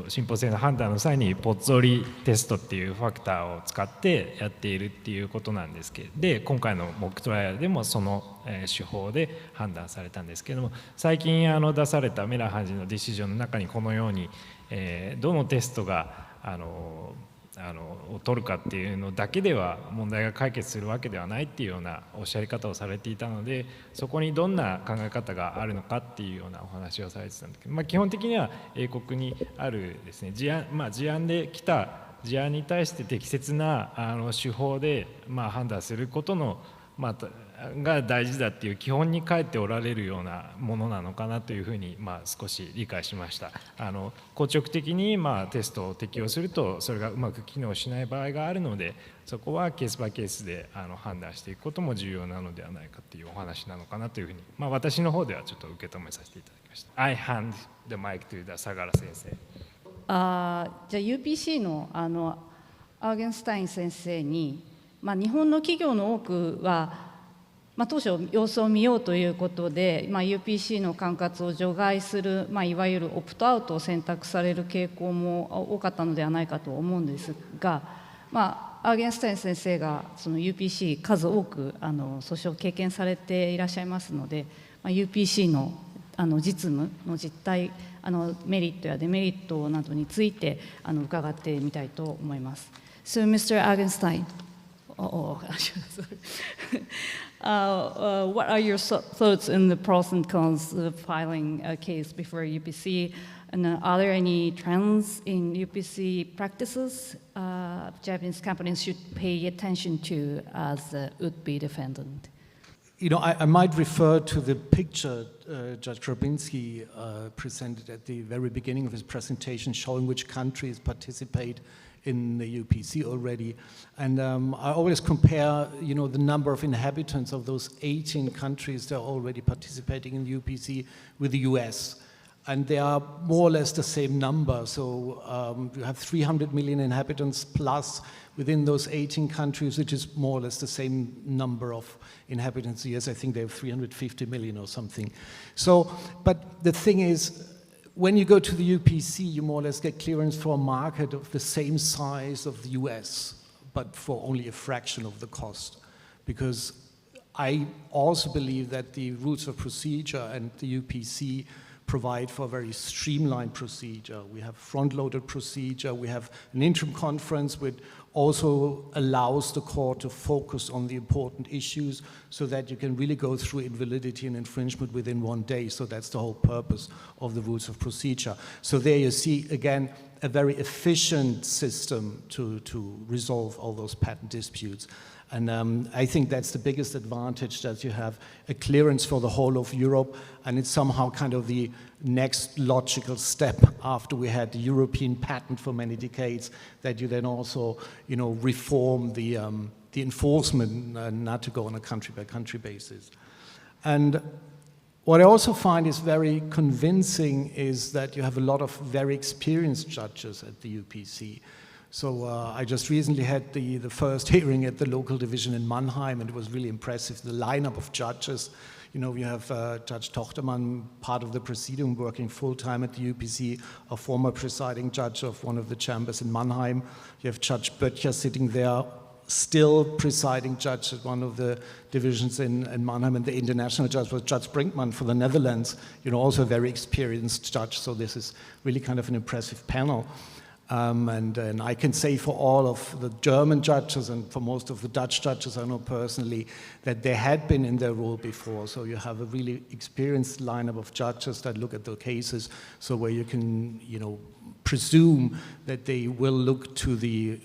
進歩性の判断の際にポッツォリテストっていうファクターを使ってやっているっていうことなんですけど、で今回のモックトライアルでもその手法で判断されたんですけども、最近出されたメラー判事のディシジョンの中にこのようにどのテストがを取るかっていうのだけでは問題が解決するわけではないっていうようなおっしゃり方をされていたので、そこにどんな考え方があるのかっていうようなお話をされてたんですけど、基本的には英国にあるですね、事案で来た事案に対して適切な手法で判断することのが大事だっていう基本に書いておられるようなものなのかなというふうに少し理解しました。硬直的にテストを適用するとそれがうまく機能しない場合があるので、そこはケースバイケースで判断していくことも重要なのではないかというお話なのかなというふうに、私の方ではちょっと受け止めさせていただきました。I hand the mic to the 相良先生。じゃあ UPC のアーゲンスタイン先生に、日本の企業の多くは当初様子を見ようということで、UPC の管轄を除外する、いわゆるオプトアウトを選択される傾向も多かったのではないかと思うんですが、アーゲンスタイン先生がその UPC 数多く訴訟を経験されていらっしゃいますので、UPC の実務の実態、メリットやデメリットなどについて伺ってみたいと思います。So, Mr. Agenstein, what are your thoughts in the pros and cons of filing a case before UPC? And are there any trends in UPC practices Japanese companies should pay attention to as a would-be defendant? You know, I might refer to the picture Judge Grabinski presented at the very beginning of his presentation, showing which countries participate in the UPC already. And I always compare, you know, the number of inhabitants of those 18 countries that are already participating in the UPC with the US. And they are more or less the same number. So you have 300 million inhabitants plus within those 18 countries, which is more or less the same number of inhabitants. Yes, I think they have 350 million or something. So, but the thing is, when you go to the UPC, you more or less get clearance for a market of the same size of the US, but for only a fraction of the cost. Because I also believe that the rules of procedure and the UPC provide for a very streamlined procedure. We have front-loaded procedure. We have an interim conference which also allows the court to focus on the important issues so that you can really go through invalidity and infringement within 1 day. So that's the whole purpose of the rules of procedure. So there you see, again, a very efficient system to resolve all those patent disputes. And I think that's the biggest advantage, that you have a clearance for the whole of Europe, and it's somehow kind of the next logical step after we had the European patent for many decades, that you then also, you know, reform the enforcement, not to go on a country-by-country basis. And what I also find is very convincing is that you have a lot of very experienced judges at the UPC. So I just recently had the first hearing at the local division in Mannheim, and it was really impressive, the lineup of judges. You know, we have Judge Tochtermann, part of the presidium, working full-time at the UPC, a former presiding judge of one of the chambers in Mannheim. You have Judge Böttcher sitting there, still presiding judge at one of the divisions in Mannheim, and the international judge was Judge Brinkmann for the Netherlands, you know, also a very experienced judge. So this is really kind of an impressive panel. And I can say for all of the German judges and for most of the Dutch judges I know personally that they had been in their role before. So you have a really experienced lineup of judges that look at the cases, so where you can, you know, presume that they will look to the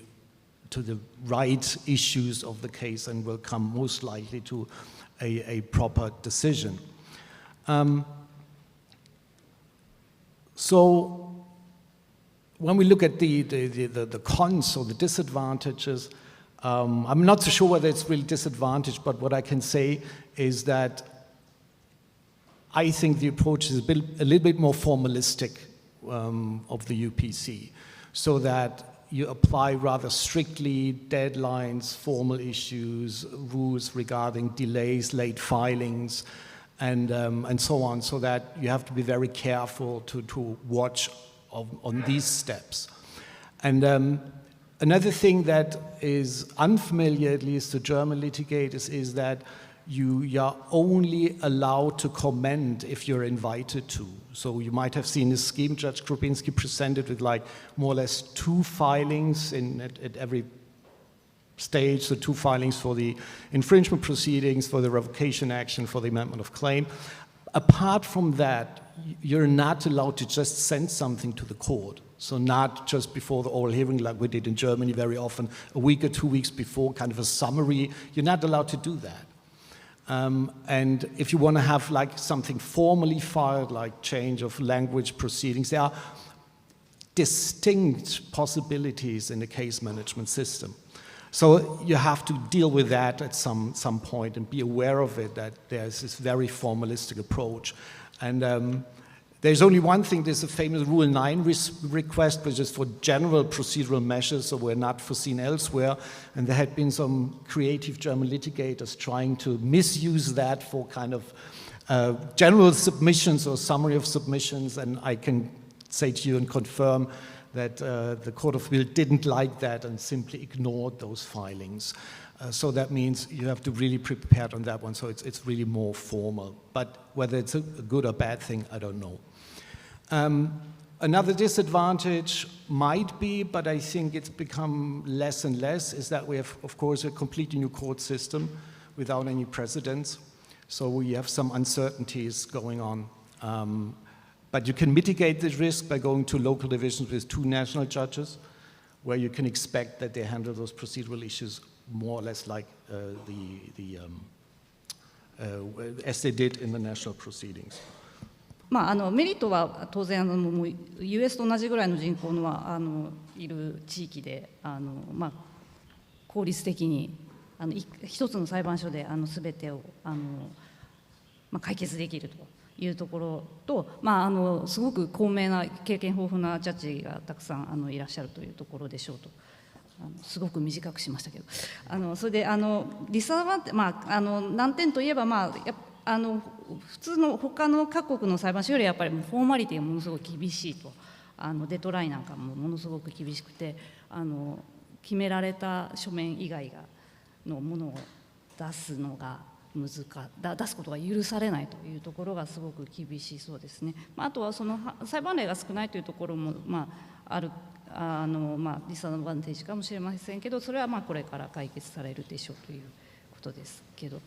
right issues of the case and will come most likely to a proper decision. So when we look at the cons or the disadvantages, I'm not so sure whether it's really disadvantage, but what I can say is that I think the approach is a little bit more formalistic of the UPC, so that you apply rather strictly deadlines, formal issues, rules regarding delays, late filings, and so on, so that you have to be very careful to watch on these steps. And another thing that is unfamiliar, at least to German litigators, is that you are only allowed to comment if you're invited to. So you might have seen this scheme Judge Krupinski presented with like more or less 2 filings at every stage, so 2 filings for the infringement proceedings, for the revocation action, for the amendment of claim. Apart from that, you're not allowed to just send something to the court. So not just before the oral hearing like we did in Germany very often, a week or 2 weeks before, kind of a summary. You're not allowed to do that. And if you want to have like something formally filed, like change of language proceedings, there are distinct possibilities in the case management system. So you have to deal with that at some point and be aware of it, that there's this very formalistic approach. And there's only one thing, there's a famous Rule 9 request, which is for general procedural measures, so we're not foreseen elsewhere. And there had been some creative German litigators trying to misuse that for kind of general submissions or summary of submissions. And I can say to you and confirm that the Court of Appeal didn't like that and simply ignored those filings. So that means you have to really prepare on that one, so it's really more formal. But whether it's a good or bad thing, I don't know. Another disadvantage might be, but I think it's become less and less, is that we have, of course, a completely new court system without any precedents. So we have some uncertainties going on. But you can mitigate this risk by going to local divisions with 2 national judges, where you can expect that they handle those procedural issues more or less like as they did in the national proceedings. メリットは当然もう US と同じぐらいの人口のいる地域で効率的に一つの裁判所で全てを解決できるというところと、すごく高名な経験豊富なジャッジがたくさんいらっしゃるというところでしょうと。すごく短くしましたけど、それでリサーは難点といえば普通の他の各国の裁判所よりやっぱりフォーマリティがものすごく厳しいと。デッドラインなんかもものすごく厳しくて、決められた書面以外のものを出すことが許されないというところがすごく厳しそうですね。あとはその裁判例が少ないというところもあるディスアドバンテージかもしれませんけど、それはこれから解決されるでしょうということですけど。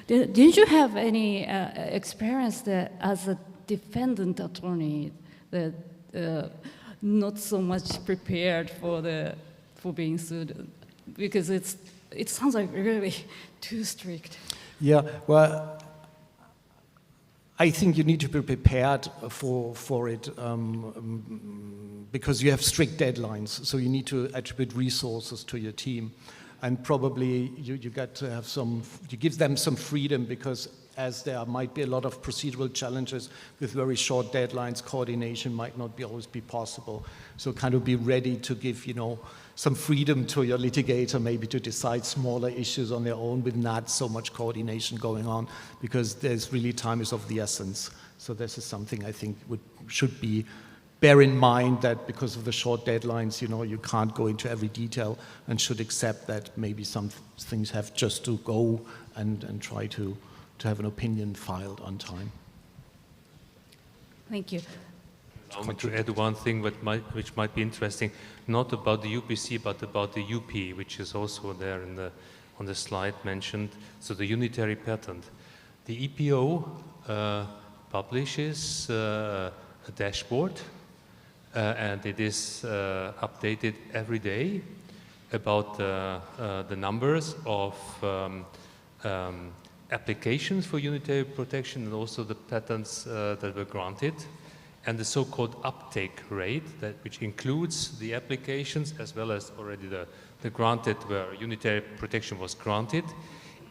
Didn't you have any experience that as a defendant attorney that not so much prepared for being sued because it sounds like really too strict? Yeah, well, I think you need to be prepared for it because you have strict deadlines, so you need to attribute resources to your team. And probably you got to have you give them some freedom, because as there might be a lot of procedural challenges with very short deadlines, coordination might not always be possible. So kind of be ready to give, some freedom to your litigator, maybe to decide smaller issues on their own with not so much coordination going on, because there's really time is of the essence. So this is something I think should be bear in mind, that because of the short deadlines, you can't go into every detail, and should accept that maybe some things have just to go and try to have an opinion filed on time. Thank you. Allow me to add one thing which might be interesting, not about the UPC, but about the UP, which is also there on the slide mentioned. So the unitary patent. The EPO publishes a dashboard, and it is updated every day about the numbers of applications for unitary protection, and also the patents that were granted, and the so-called uptake rate, which includes the applications as well as already the granted where unitary protection was granted,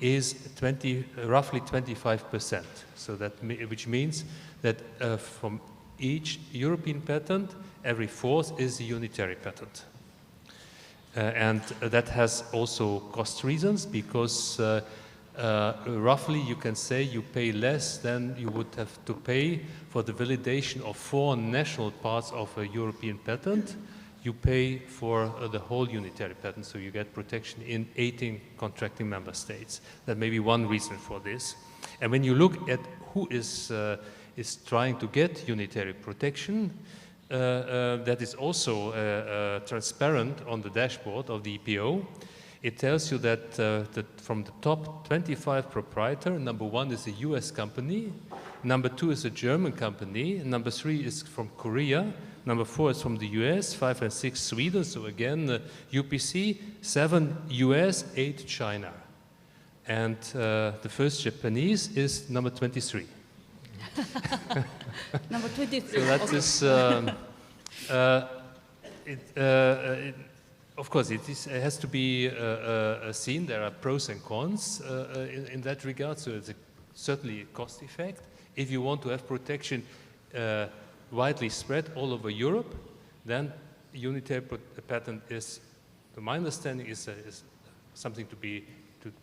is roughly 25%. So which means that from each European patent, every fourth is a unitary patent. And that has also cost reasons, because roughly you can say you pay less than you would have to pay for the validation of 4 national parts of a European patent. You pay for the whole unitary patent, so you get protection in 18 contracting member states. That may be one reason for this. And when you look at who is trying to get unitary protection. That is also transparent on the dashboard of the EPO. It tells you that, from the top 25 proprietor, number 1 is a US company, number 2 is a German company, number 3 is from Korea, number 4 is from the US, 5 and 6 Sweden, so again UPC, 7 US, 8 China. And the first Japanese is number 23. Number 23. So that is, of course, it has to be seen. There are pros and cons in that regard. So it's certainly a cost effect. If you want to have protection widely spread all over Europe, then unitary patent is, to my understanding, is something to be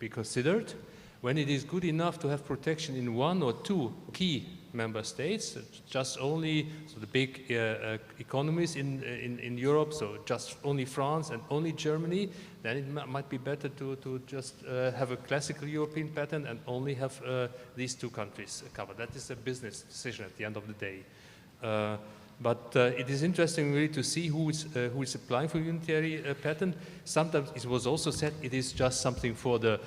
considered. When it is good enough to have protection in 1 or 2 key member states, just only the big economies in Europe, so just only France and only Germany, then it might be better to just have a classical European patent and only have these 2 countries covered. That is a business decision at the end of the day. But it is interesting really to see who is applying for unitary patent. Sometimes it was also said it is just something for the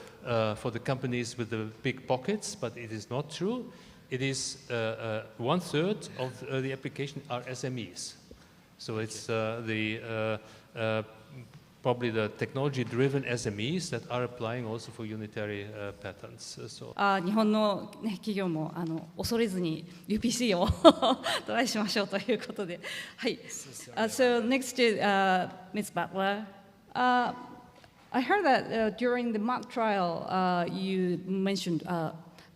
companies with the big pockets, but it is not true. It is 1/3 of the application are SMEs. So it's probably the technology-driven SMEs that are applying also for unitary patents. So. 日本の、ね、企業も恐れずに UPC をトライしましょうということで、はい。So next to Ms. Butler, I heard that during the mock trial you mentioned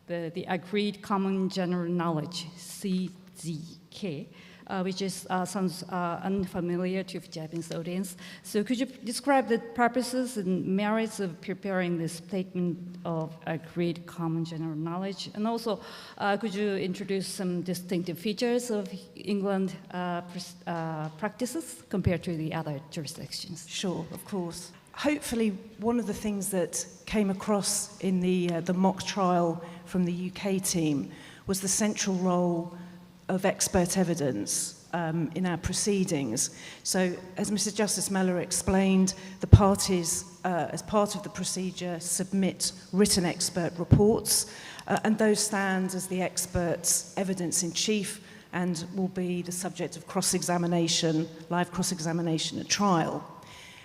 the agreed common general knowledge (CGK). Which sounds unfamiliar to the Japanese audience. So could you describe the purposes and merits of preparing this statement of agreed common general knowledge? And also, could you introduce some distinctive features of England practices compared to the other jurisdictions? Sure, of course. Hopefully, one of the things that came across in the mock trial from the UK team was the central role of expert evidence in our proceedings. So, as Mrs. Justice Mellor explained, the parties, as part of the procedure, submit written expert reports, and those stand as the experts' evidence in chief and will be the subject of cross-examination, live cross-examination at trial.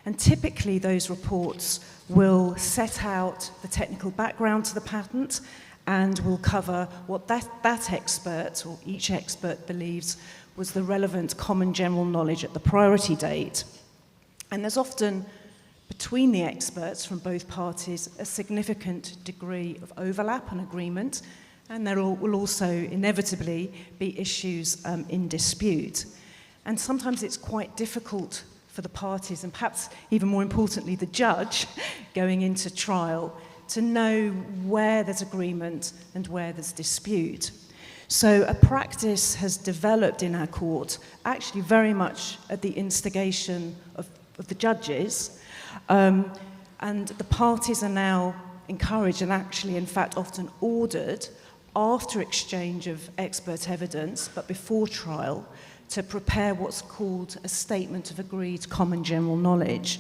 And typically, those reports will set out the technical background to the patent and will cover what that expert or each expert believes was the relevant common general knowledge at the priority date. And there's often, between the experts from both parties, a significant degree of overlap and agreement, and there will also inevitably be issues in dispute. And sometimes it's quite difficult for the parties, and perhaps even more importantly, the judge going into trial, to know where there's agreement and where there's dispute. So a practice has developed in our court, actually very much at the instigation of the judges, and the parties are now encouraged and actually, in fact, often ordered, after exchange of expert evidence, but before trial, to prepare what's called a statement of agreed common general knowledge.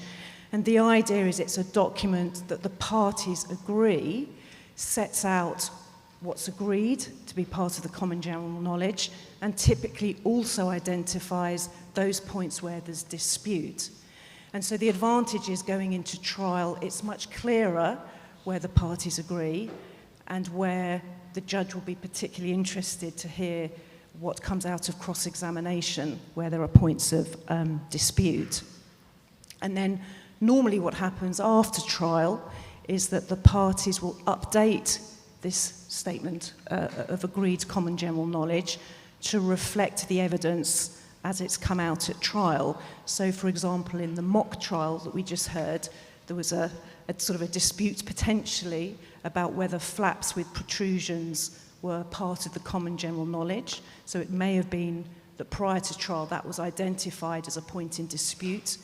And the idea is it's a document that the parties agree, sets out what's agreed to be part of the common general knowledge, and typically also identifies those points where there's dispute. And so the advantage is going into trial, it's much clearer where the parties agree and where the judge will be particularly interested to hear what comes out of cross-examination, where there are points of dispute. And then normally what happens after trial is that the parties will update this statement of agreed common general knowledge to reflect the evidence as it's come out at trial. So, for example, in the mock trial that we just heard, there was a sort of a dispute potentially about whether flaps with protrusions were part of the common general knowledge. So it may have been that prior to trial that was identified as a point in dispute.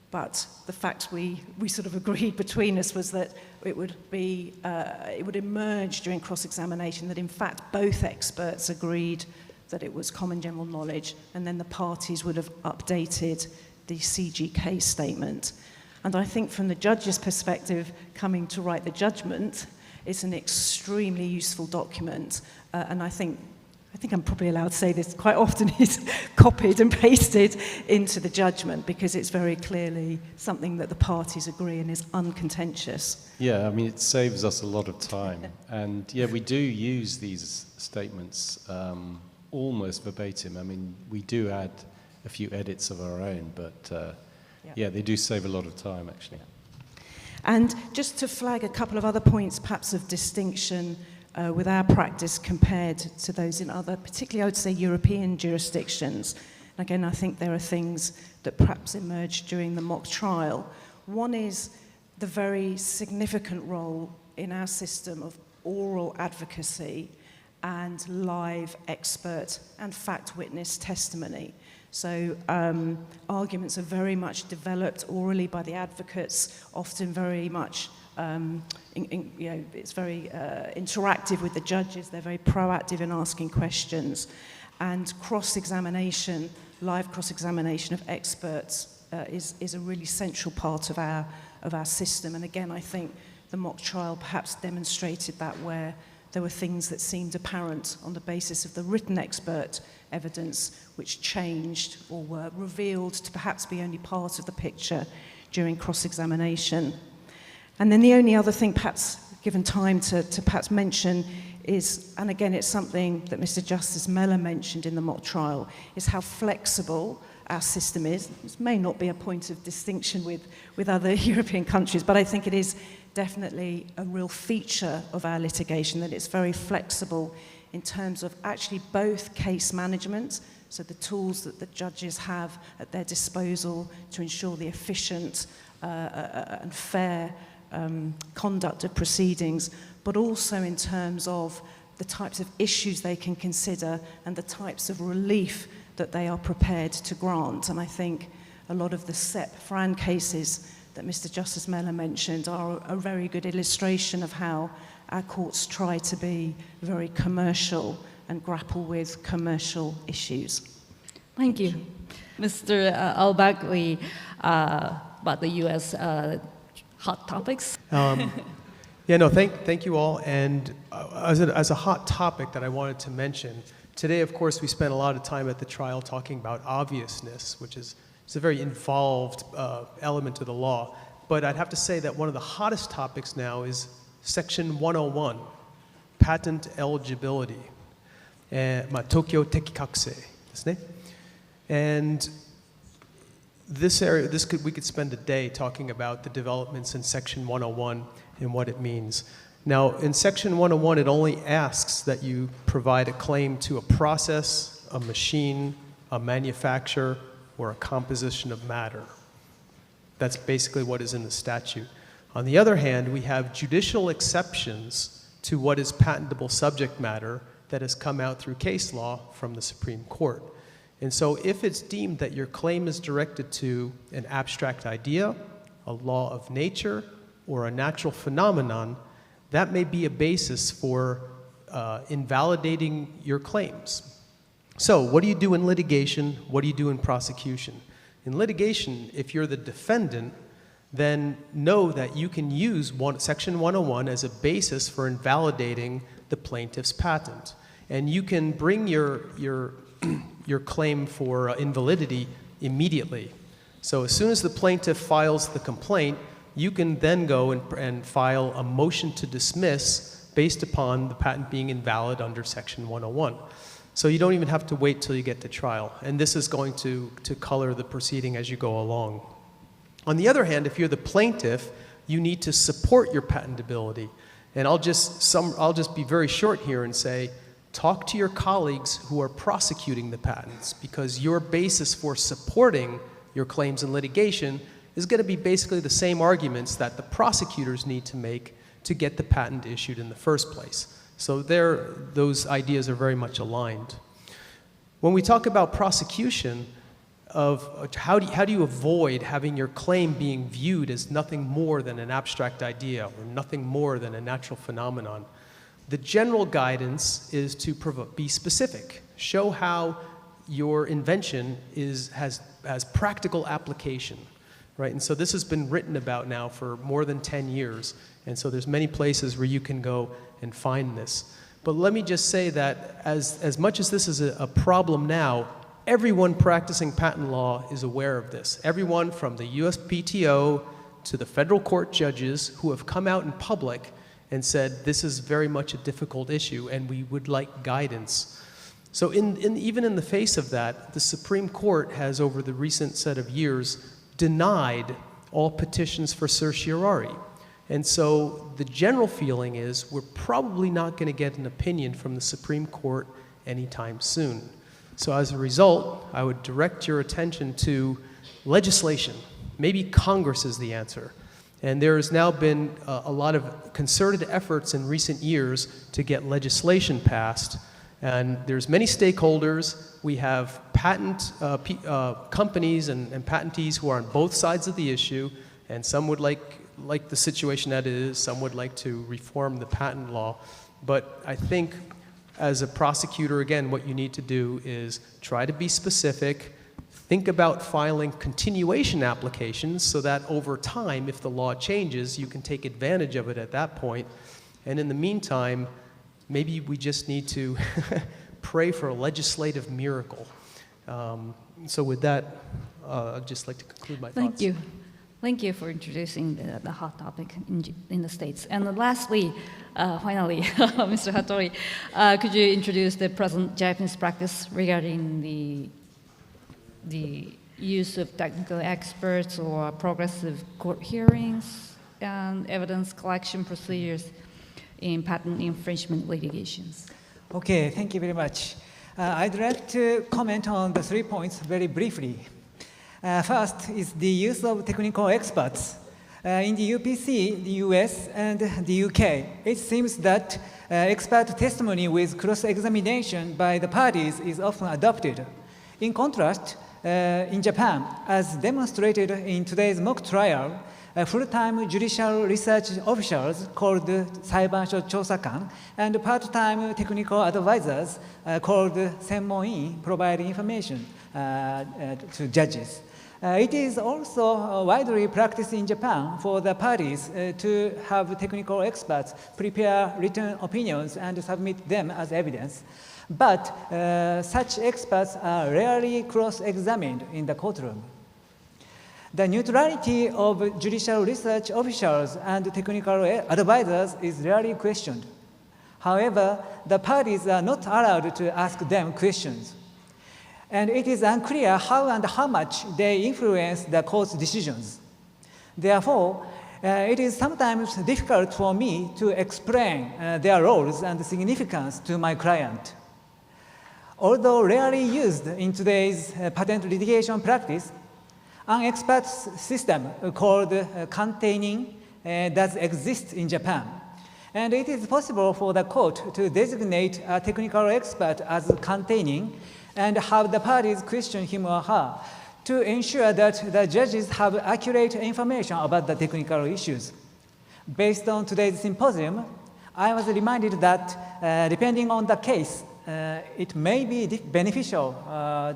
But the fact we sort of agreed between us was that it would emerge during cross-examination that in fact both experts agreed that it was common general knowledge, and then the parties would have updated the CGK statement. And I think from the judge's perspective, coming to write the judgment, it's an extremely useful document, and I think I'm probably allowed to say this, quite often is copied and pasted into the judgment because it's very clearly something that the parties agree and is uncontentious. Yeah, I mean, it saves us a lot of time. And yeah, we do use these statements almost verbatim. I mean, we do add a few edits of our own, but yeah, they do save a lot of time, actually. And just to flag a couple of other points, perhaps of distinction with our practice compared to those in other, particularly I would say European jurisdictions. And again, I think there are things that perhaps emerged during the mock trial. One is the very significant role in our system of oral advocacy and live expert and fact witness testimony. So arguments are very much developed orally by the advocates, often very much it's very interactive with the judges. They're very proactive in asking questions. And cross-examination, live cross-examination of experts is a really central part of our system. And again, I think the mock trial perhaps demonstrated that, where there were things that seemed apparent on the basis of the written expert evidence which changed or were revealed to perhaps be only part of the picture during cross-examination. And then the only other thing, perhaps given time to perhaps mention, is, and again it's something that Mr. Justice Mellor mentioned in the mock trial, is how flexible our system is. This may not be a point of distinction with other European countries, but I think it is definitely a real feature of our litigation, that it's very flexible in terms of actually both case management, so the tools that the judges have at their disposal to ensure the efficient and fair conduct of proceedings, but also in terms of the types of issues they can consider and the types of relief that they are prepared to grant. And I think a lot of the Sepp Fran cases that Mr. Justice Mellor mentioned are a very good illustration of how our courts try to be very commercial and grapple with commercial issues. Thank you. Mr. Al-Bagwi, about the U.S. hot topics. Thank you all. And as a hot topic that I wanted to mention, today, of course, we spent a lot of time at the trial talking about obviousness, which is a very involved element of the law. But I'd have to say that one of the hottest topics now is Section 101, patent eligibility, 特許適格性ですね. And this area, we could spend a day talking about the developments in Section 101 and what it means. Now, in Section 101, it only asks that you provide a claim to a process, a machine, a manufacturer, or a composition of matter. That's basically what is in the statute. On the other hand, we have judicial exceptions to what is patentable subject matter that has come out through case law from the Supreme Court. And so if it's deemed that your claim is directed to an abstract idea, a law of nature, or a natural phenomenon, that may be a basis for invalidating your claims. So what do you do in litigation? What do you do in prosecution? In litigation, if you're the defendant, then know that you can use Section 101 as a basis for invalidating the plaintiff's patent. And you can bring your claim for invalidity immediately. So as soon as the plaintiff files the complaint, you can then go and file a motion to dismiss based upon the patent being invalid under Section 101. So you don't even have to wait till you get to trial. And this is going to color the proceeding as you go along. On the other hand, if you're the plaintiff, you need to support your patentability. And I'll just be very short here and say, talk to your colleagues who are prosecuting the patents, because your basis for supporting your claims in litigation is going to be basically the same arguments that the prosecutors need to make to get the patent issued in the first place. So those ideas are very much aligned. When we talk about prosecution, how do you avoid having your claim being viewed as nothing more than an abstract idea or nothing more than a natural phenomenon. The general guidance is to be specific, show how your invention has practical application, right? And so this has been written about now for more than 10 years, and so there's many places where you can go and find this. But let me just say that as much as this is a problem now, everyone practicing patent law is aware of this. Everyone from the USPTO to the federal court judges who have come out in public and said this is very much a difficult issue and we would like guidance. So even in the face of that, the Supreme Court has, over the recent set of years, denied all petitions for certiorari. And so the general feeling is we're probably not going to get an opinion from the Supreme Court anytime soon. So as a result, I would direct your attention to legislation. Maybe Congress is the answer. And there has now been a lot of concerted efforts in recent years to get legislation passed. And there's many stakeholders. We have patent companies and patentees who are on both sides of the issue, and some would like the situation that it is, some would like to reform the patent law. But I think as a prosecutor, again, what you need to do is try to be specific, think about filing continuation applications so that over time, if the law changes, you can take advantage of it at that point. And in the meantime, maybe we just need to pray for a legislative miracle. So with that, I'd just like to conclude my thoughts. Thank you. Thank you for introducing the hot topic in the States. And lastly, finally, Mr. Hattori, could you introduce the present Japanese practice regarding the use of technical experts or progressive court hearings and evidence collection procedures in patent infringement litigations? Okay, thank you very much. I'd like to comment on the 3 points very briefly. First is the use of technical experts. In the UPC, the US, and the UK, it seems that expert testimony with cross-examination by the parties is often adopted. In contrast, in Japan, as demonstrated in today's mock trial, full-time judicial research officials called 裁判所調査官 and part-time technical advisors called 専門員 provide information to judges. It is also widely practiced in Japan for the parties to have technical experts prepare written opinions and submit them as evidence. But such experts are rarely cross-examined in the courtroom. The neutrality of judicial research officials and technical advisors is rarely questioned. However, the parties are not allowed to ask them questions. And it is unclear how and how much they influence the court's decisions. Therefore, it is sometimes difficult for me to explain their roles and significance to my client. Although rarely used in today's patent litigation practice, an expert system called containing does exist in Japan. And it is possible for the court to designate a technical expert as containing and have the parties question him or her to ensure that the judges have accurate information about the technical issues. Based on today's symposium, I was reminded that depending on the case, it may be beneficial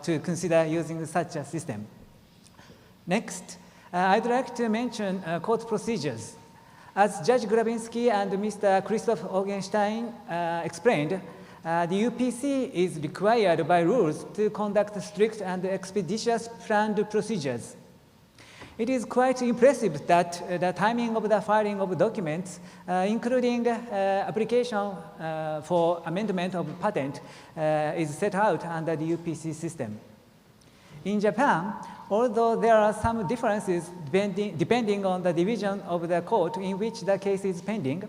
to consider using such a system. Next, I'd like to mention court procedures. As Judge Grabinski and Mr. Christoph Augenstein explained, the UPC is required by rules to conduct strict and expeditious planned procedures. It is quite impressive that the timing of the filing of documents, including application for amendment of patent, is set out under the UPC system. In Japan, although there are some differences depending on the division of the court in which the case is pending,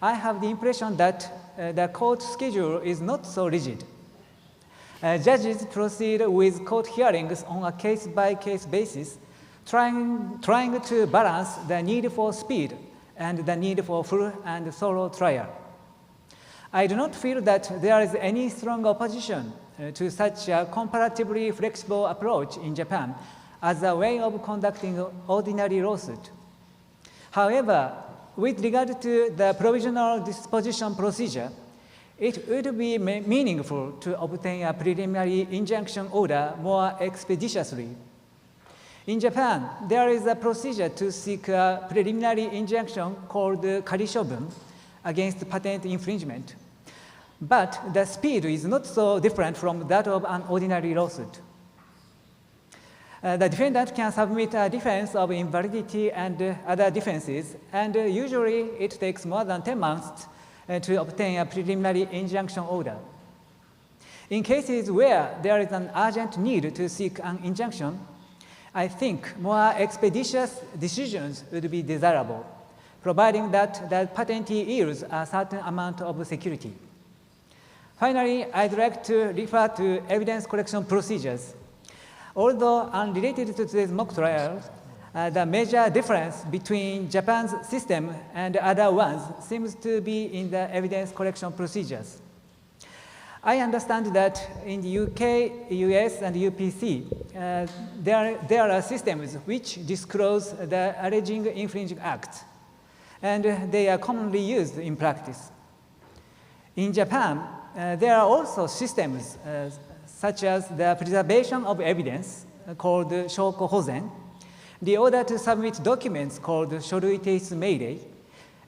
I have the impression that the court schedule is not so rigid. Judges proceed with court hearings on a case-by-case basis, trying to balance the need for speed and the need for full and thorough trial. I do not feel that there is any strong opposition to such a comparatively flexible approach in Japan as a way of conducting ordinary lawsuit. However, with regard to the provisional disposition procedure, it would be meaningful to obtain a preliminary injunction order more expeditiously. In Japan, there is a procedure to seek a preliminary injunction called karishobun against patent infringement. But the speed is not so different from that of an ordinary lawsuit. The defendant can submit a defense of invalidity and other defenses, and usually it takes more than 10 months to obtain a preliminary injunction order. In cases where there is an urgent need to seek an injunction, I think more expeditious decisions would be desirable, providing that the patentee yields a certain amount of security. Finally, I'd like to refer to evidence collection procedures. Although unrelated to today's mock trial, the major difference between Japan's system and other ones seems to be in the evidence collection procedures. I understand that in the UK, US, and UPC, there are systems which disclose the alleging infringing act, and they are commonly used in practice. In Japan, there are also systems such as the preservation of evidence called shoko hozen, the order to submit documents called shorui teitsu meirei,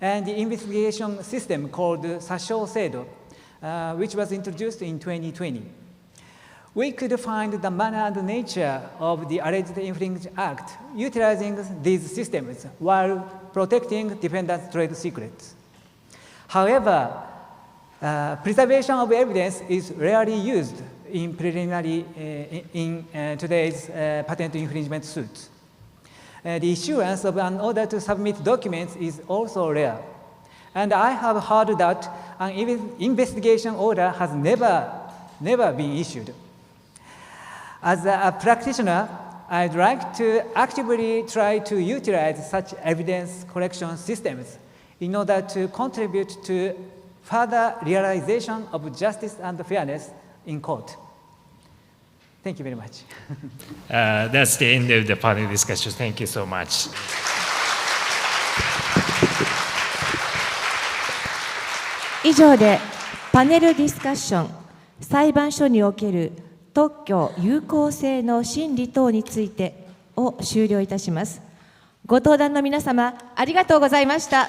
and the investigation system called sashou seido, which was introduced in 2020. We could find the manner and nature of the alleged infringing act utilizing these systems while protecting defendants' trade secrets. However, preservation of evidence is rarely used in preliminary in today's patent infringement suits. The issuance of an order to submit documents is also rare. And I have heard that an investigation order has never been issued. As a practitioner, I'd like to actively try to utilize such evidence collection systems in order to contribute to further realization of justice and fairness in court. Thank you very much. That's the end of the panel discussion. Thank you so much. 以上でパネルディスカッション裁判所における特許有効性の審理等についてを終了いたします。ご登壇の皆様ありがとうございました。